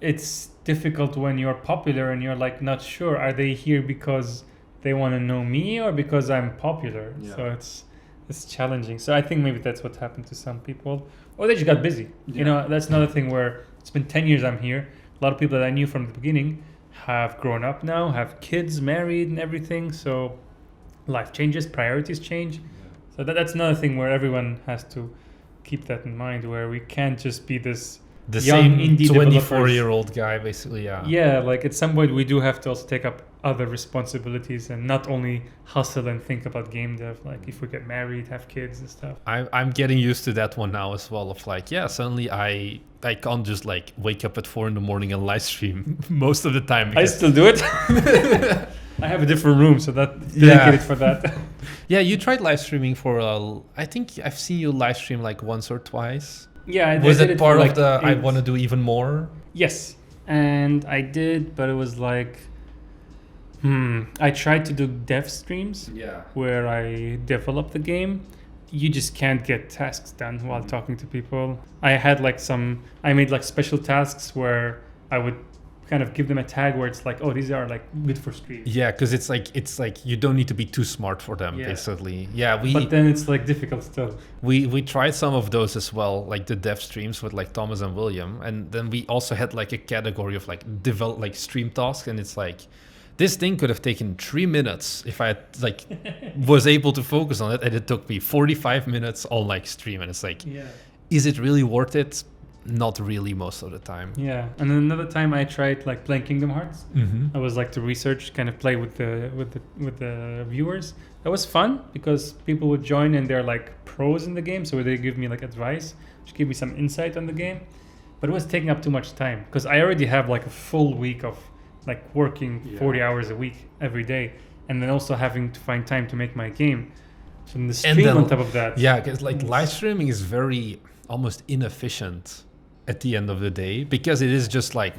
it's difficult when you're popular and you're like not sure, are they here because they want to know me or because I'm popular? Yeah. So it's challenging. So I think maybe that's what happened to some people, or they just got busy. You know, that's another thing where it's been 10 years I'm here. A lot of people that I knew from the beginning have grown up now, have kids, married and everything. So life changes, priorities change. So that's another thing where everyone has to keep that in mind, where we can't just be this The young same indie 24-year-old guy, basically, yeah. Yeah, like at some point we do have to also take up other responsibilities and not only hustle and think about game dev. Like if we get married, have kids and stuff. I'm getting used to that one now as well, of like, yeah, suddenly I can't just like wake up at 4 a.m. and live stream most of the time. I still do it. I have a different room, so that dedicated for that. Yeah, you tried live streaming for I think I've seen you live stream like once or twice. Yeah, was did it part for of like the I 8 want to do even more? Yes, and I did, but it was like, I tried to do dev streams where I develop the game. You just can't get tasks done while talking to people. I had like I made like special tasks where I would kind of give them a tag where it's like, oh, these are like good for stream. Yeah, because it's like you don't need to be too smart for them, basically. Yeah, but then it's like difficult still. We tried some of those as well, like the dev streams with like Thomas and William, and then we also had like a category of like develop like stream tasks, and it's like this thing could have taken 3 minutes if I had, like was able to focus on it, and it took me 45 minutes on like stream, and it's like, is it really worth it? Not really most of the time. Yeah, and then another time I tried like playing Kingdom Hearts. I was like to research, kind of play with the viewers. That was fun because people would join and they're like pros in the game, so they give me like advice, which gave me some insight on the game. But it was taking up too much time because I already have like a full week of like working 40 hours a week every day, and then also having to find time to make my game. So the stream on top of that. Yeah, because like live streaming is very almost inefficient at the end of the day, because it is just like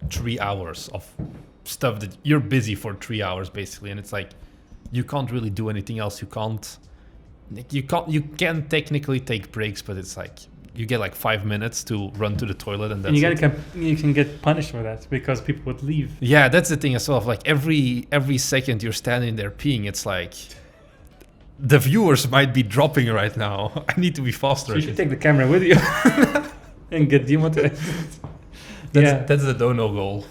3 hours of stuff that you're busy for 3 hours basically, and it's like you can't really do anything else. You can technically take breaks, but it's like you get like 5 minutes to run to the toilet, and that's you can get punished for that because people would leave. Yeah, that's the thing as well. Like every second you're standing there peeing, it's like the viewers might be dropping right now. I need to be faster. So you should take the camera with you and get demotivated. That's the dono goal.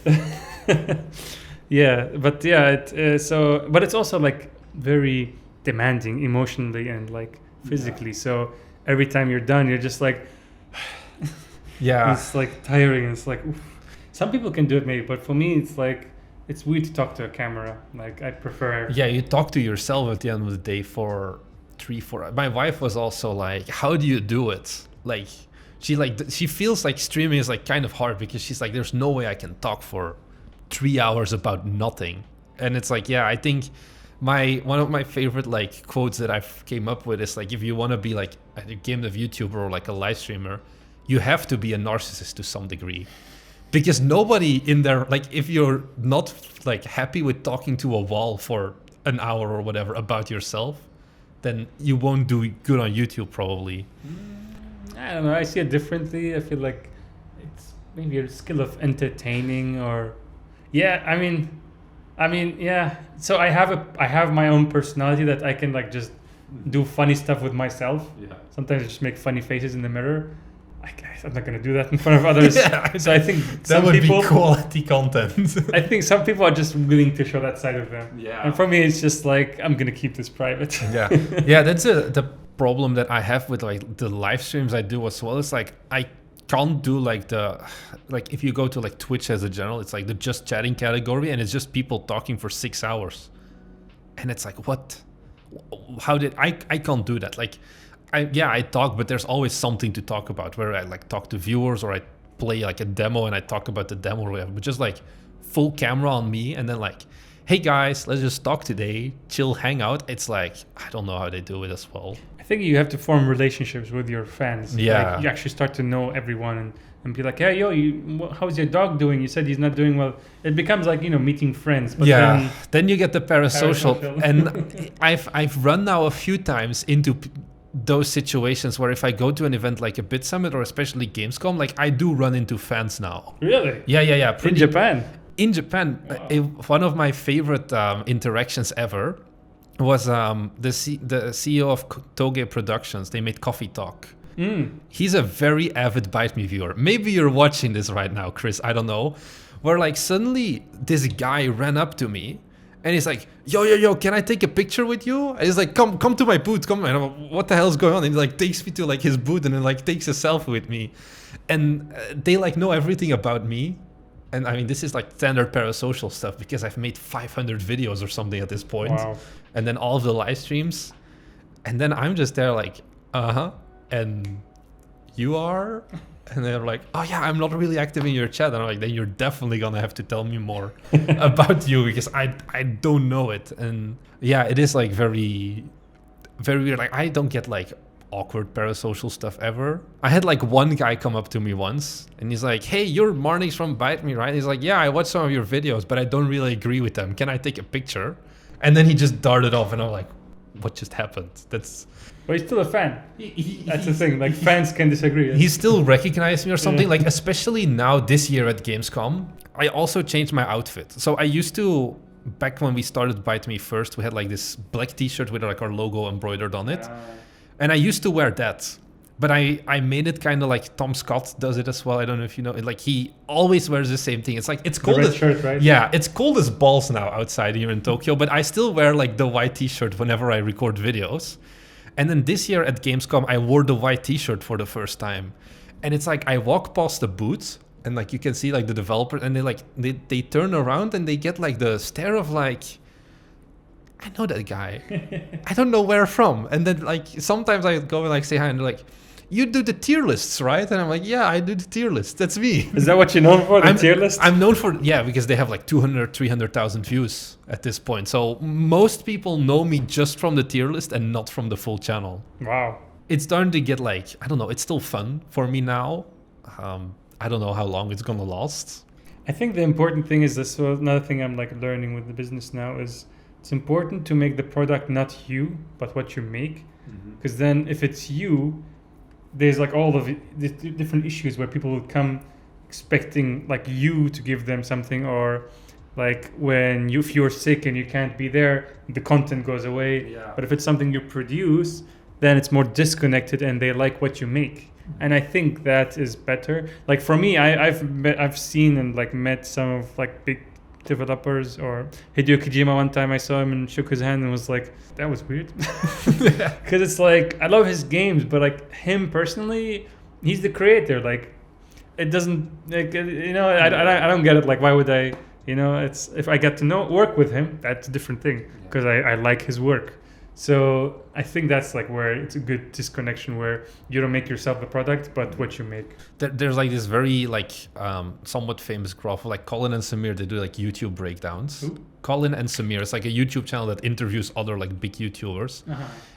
Yeah, but but it's also like very demanding emotionally and like physically. So every time you're done, you're just like, yeah, it's like tiring. It's like, oof. Some people can do it maybe, but for me, it's like, it's weird to talk to a camera. Like I prefer. Yeah, you talk to yourself at the end of the day for 3-4. My wife was also like, "How do you do it?" Like she feels like streaming is like kind of hard because she's like, "There's no way I can talk for 3 hours about nothing." And it's like, yeah, I think one of my favorite like quotes that I've came up with is like, if you want to be like a Gamedev YouTuber or like a live streamer, you have to be a narcissist to some degree, because nobody in there, like if you're not like happy with talking to a wall for an hour or whatever about yourself, then you won't do good on YouTube probably. I don't know, I see it differently. I feel like it's maybe a skill of entertaining, or I mean, yeah. So I have my own personality that I can like just do funny stuff with myself. Yeah. Sometimes I just make funny faces in the mirror. I'm not gonna do that in front of others. Yeah, so I think that would be quality content. I think some people are just willing to show that side of them. Yeah. And for me, it's just like, I'm gonna keep this private. Yeah. Yeah, that's the problem that I have with like the live streams I do as well. It's like I can't do like if you go to like Twitch as a general, it's like the just chatting category, and it's just people talking for 6 hours, and it's like, what? How did I can't do that? Like I talk, but there's always something to talk about, where I like talk to viewers or I play like a demo and I talk about the demo or whatever, but just like full camera on me and then like, hey guys, let's just talk today, chill, hang out. It's like, I don't know how they do it as well. I think you have to form relationships with your fans. Yeah. Like you actually start to know everyone and be like, hey, how's your dog doing? You said he's not doing well. It becomes like, meeting friends. But then you get the parasocial. And I've run now a few times into those situations where if I go to an event like a Bit Summit or especially Gamescom, like I do run into fans now. Really? Yeah. In Japan? In Japan, one of my favorite interactions ever was the CEO of Toge Productions. They made Coffee Talk. He's a very avid Bite Me viewer. Maybe you're watching this right now, Chris, I don't know. Where like suddenly this guy ran up to me and he's like, yo, can I take a picture with you? And he's like, come to my booth, come. And I'm like, what the hell is going on? And he like takes me to like his booth and then like takes a selfie with me. And they like know everything about me. And I mean, this is like standard parasocial stuff because I've made 500 videos or something at this point. Wow. And then all of the live streams. And then I'm just there like, and you are? And they're like, oh yeah, I'm not really active in your chat. And I'm like, then you're definitely gonna have to tell me more about you because I don't know it. And yeah, it is like very, very weird. Like I don't get like awkward parasocial stuff ever. I had like one guy come up to me once and he's like, hey, you're Marnix from Bite Me, right? He's like, yeah, I watched some of your videos, but I don't really agree with them. Can I take a picture? And then he just darted off and I'm like, what just happened? But he's still a fan. That's the thing. Like fans can disagree. He still recognized me or something. Like especially now this year at Gamescom, I also changed my outfit. So I used to, back when we started Bite Me first, we had like this black T-shirt with like our logo embroidered on it, and I used to wear that. But I made it kind of like Tom Scott does it as well. I don't know if you know. Like he always wears the same thing. It's like it's cold. The red shirt, right? Yeah, it's cold as balls now outside here in Tokyo. But I still wear like the white T-shirt whenever I record videos. And then this year at Gamescom, I wore the white T-shirt for the first time. And it's like I walk past the booth and like you can see like the developer and they turn around and they get like the stare of like, I know that guy. I don't know where from. And then like sometimes I go and like say hi and they're like, you do the tier lists, right? And I'm like, yeah, I do the tier lists. That's me. Is that what you're known for, the tier list? I'm known for, yeah, because they have like 200, 300,000 views at this point. So most people know me just from the tier list and not from the full channel. Wow. It's starting to get like, I don't know, it's still fun for me now. I don't know how long it's going to last. I think the important thing is this. So another thing I'm like learning with the business now is it's important to make the product not you, but what you make. Because then if it's you, there's like all of the different issues where people would come expecting like you to give them something, or like when if you're sick and you can't be there, the content goes away. Yeah. But if it's something you produce, then it's more disconnected and they like what you make. And I think that is better. Like for me, I've seen and like met some of like big developers, or Hideo Kojima. One time I saw him and shook his hand and was like, that was weird. Because it's like, I love his games, but like him personally, he's the creator. Like it doesn't, like, I don't get it. Like, why would I, it's, if I get to work with him, that's a different thing, because I like his work. So I think that's like where it's a good disconnection, where you don't make yourself the product, but what you make. There's like this very like somewhat famous graph of like Colin and Samir. They do like YouTube breakdowns. Who? Colin and Samir. It's like a YouTube channel that interviews other like big YouTubers.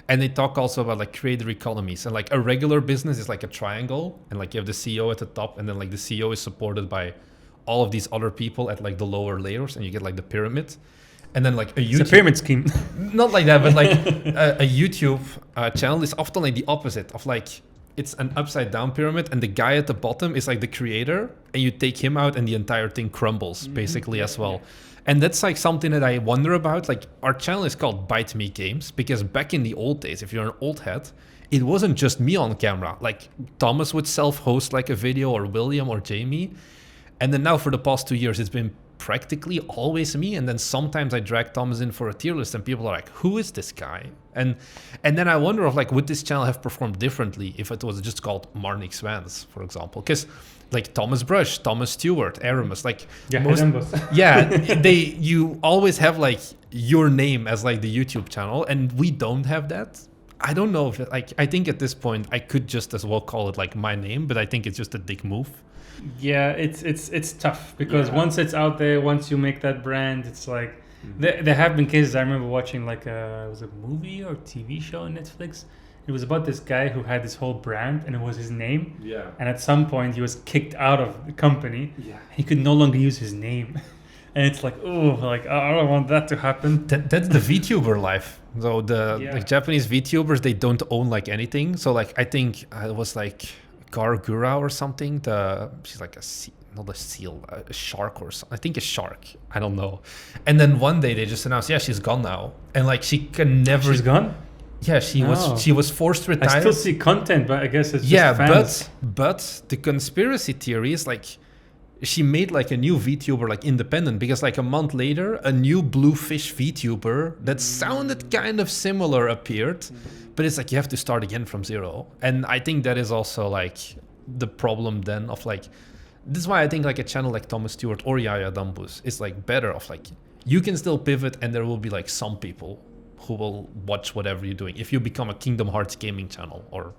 And they talk also about like creator economies, and like a regular business is like a triangle, and like you have the CEO at the top, and then like the CEO is supported by all of these other people at like the lower layers, and you get like the pyramid. And then like It's a pyramid scheme. Not like that, but like a YouTube channel is often like the opposite of like, it's an upside down pyramid, and the guy at the bottom is like the creator, and you take him out and the entire thing crumbles basically as well. And that's like something that I wonder about. Like our channel is called Bite Me Games, because back in the old days, if you're an old head, it wasn't just me on camera. Like Thomas would self-host like a video, or William or Jamie. And then now for the past 2 years, it's been practically always me, and then sometimes I drag Thomas in for a tier list and people are like, who is this guy? And then I wonder if like, would this channel have performed differently if it was just called Marnik Swans, for example? Because like Thomas Brush, Thomas Stewart, Aramis, like you always have like your name as like the YouTube channel, and we don't have that. I don't know if I think at this point I could just as well call it like my name, but I think it's just a dick move. Yeah, it's tough, because once it's out there, once you make that brand, it's like there have been cases. I remember watching like it was a movie or TV show on Netflix. It was about this guy who had this whole brand, and it was his name. Yeah. And at some point, he was kicked out of the company. Yeah. He could no longer use his name, and it's like, oh, like I don't want that to happen. That's the VTuber life. So the like Japanese VTubers, they don't own like anything. So like I think it was like Gargura or something. She's like not a seal, a shark or something. I think a shark. I don't know. And then one day they just announced, she's gone now, and like she can never. She's gone. Yeah, she was forced to retire. I still see content, but I guess it's just fans. but the conspiracy theory is like she made like a new VTuber like independent, because like a month later a new bluefish VTuber that sounded kind of similar appeared. But it's like you have to start again from zero. And I think that is also like the problem then of like, this is why I think like a channel like Thomas Stewart or Yaya Dambus is like better of like, you can still pivot and there will be like some people who will watch whatever you're doing. If you become a Kingdom Hearts gaming channel or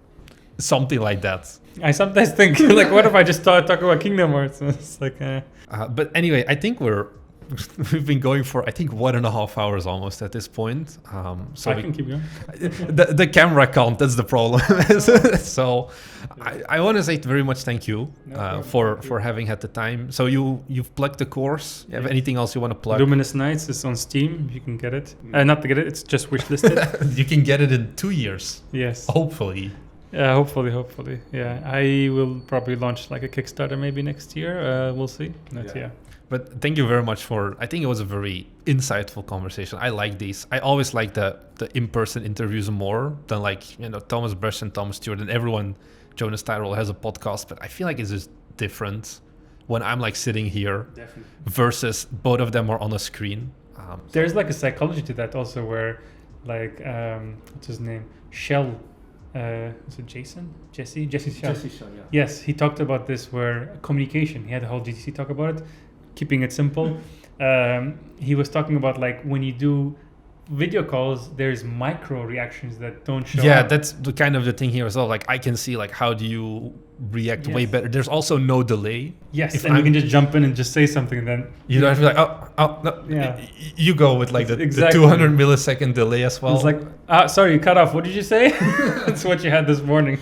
something like that. I sometimes think like, what if I just start talking about Kingdom Hearts? It's like, But anyway, I think we've been going for I think 1.5 hours almost at this point. So I can keep going. The camera can't. That's the problem. So I want to say very much thank you for having had the time. So you've plugged the course. You have anything else you want to plug? Luminous Nights is on Steam. You can get it. Not to get it. It's just wishlisted. You can get it in 2 years. Yes. Hopefully. Yeah, hopefully. Yeah, I will probably launch like a Kickstarter maybe next year. We'll see. But thank you very much I think it was a very insightful conversation. I like these. I always like the in-person interviews more than like, Thomas Brush and Thomas Stewart and everyone. Jonas Tyrell has a podcast, but I feel like it's just different when I'm like sitting here versus both of them are on a screen. There's like a psychology to that also, where like, what's his name? Shell. Is it Jason? Jesse Shaw. Yes, he talked about this, where communication. He had a whole GTC talk about it. Keeping it simple, he was talking about like when you do video calls, there's micro reactions that don't show up. That's the kind of the thing here as well. Like I can see like how do you react way better. There's also no delay. Yes, and you can just jump in and just say something, and then you don't have to be like no. Yeah. You go with like the 200 millisecond delay as well. It's like sorry, you cut off. What did you say? That's what you had this morning.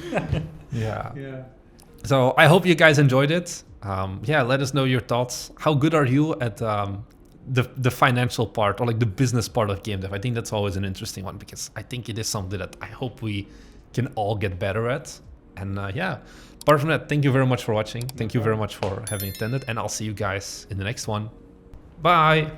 Yeah. So I hope you guys enjoyed it. Yeah, let us know your thoughts. How good are you at the financial part or like the business part of game dev? I think that's always an interesting one because I think it is something that I hope we can all get better at. And yeah, apart from that, thank you very much for watching. Thank you very much for having attended, and I'll see you guys in the next one. Bye.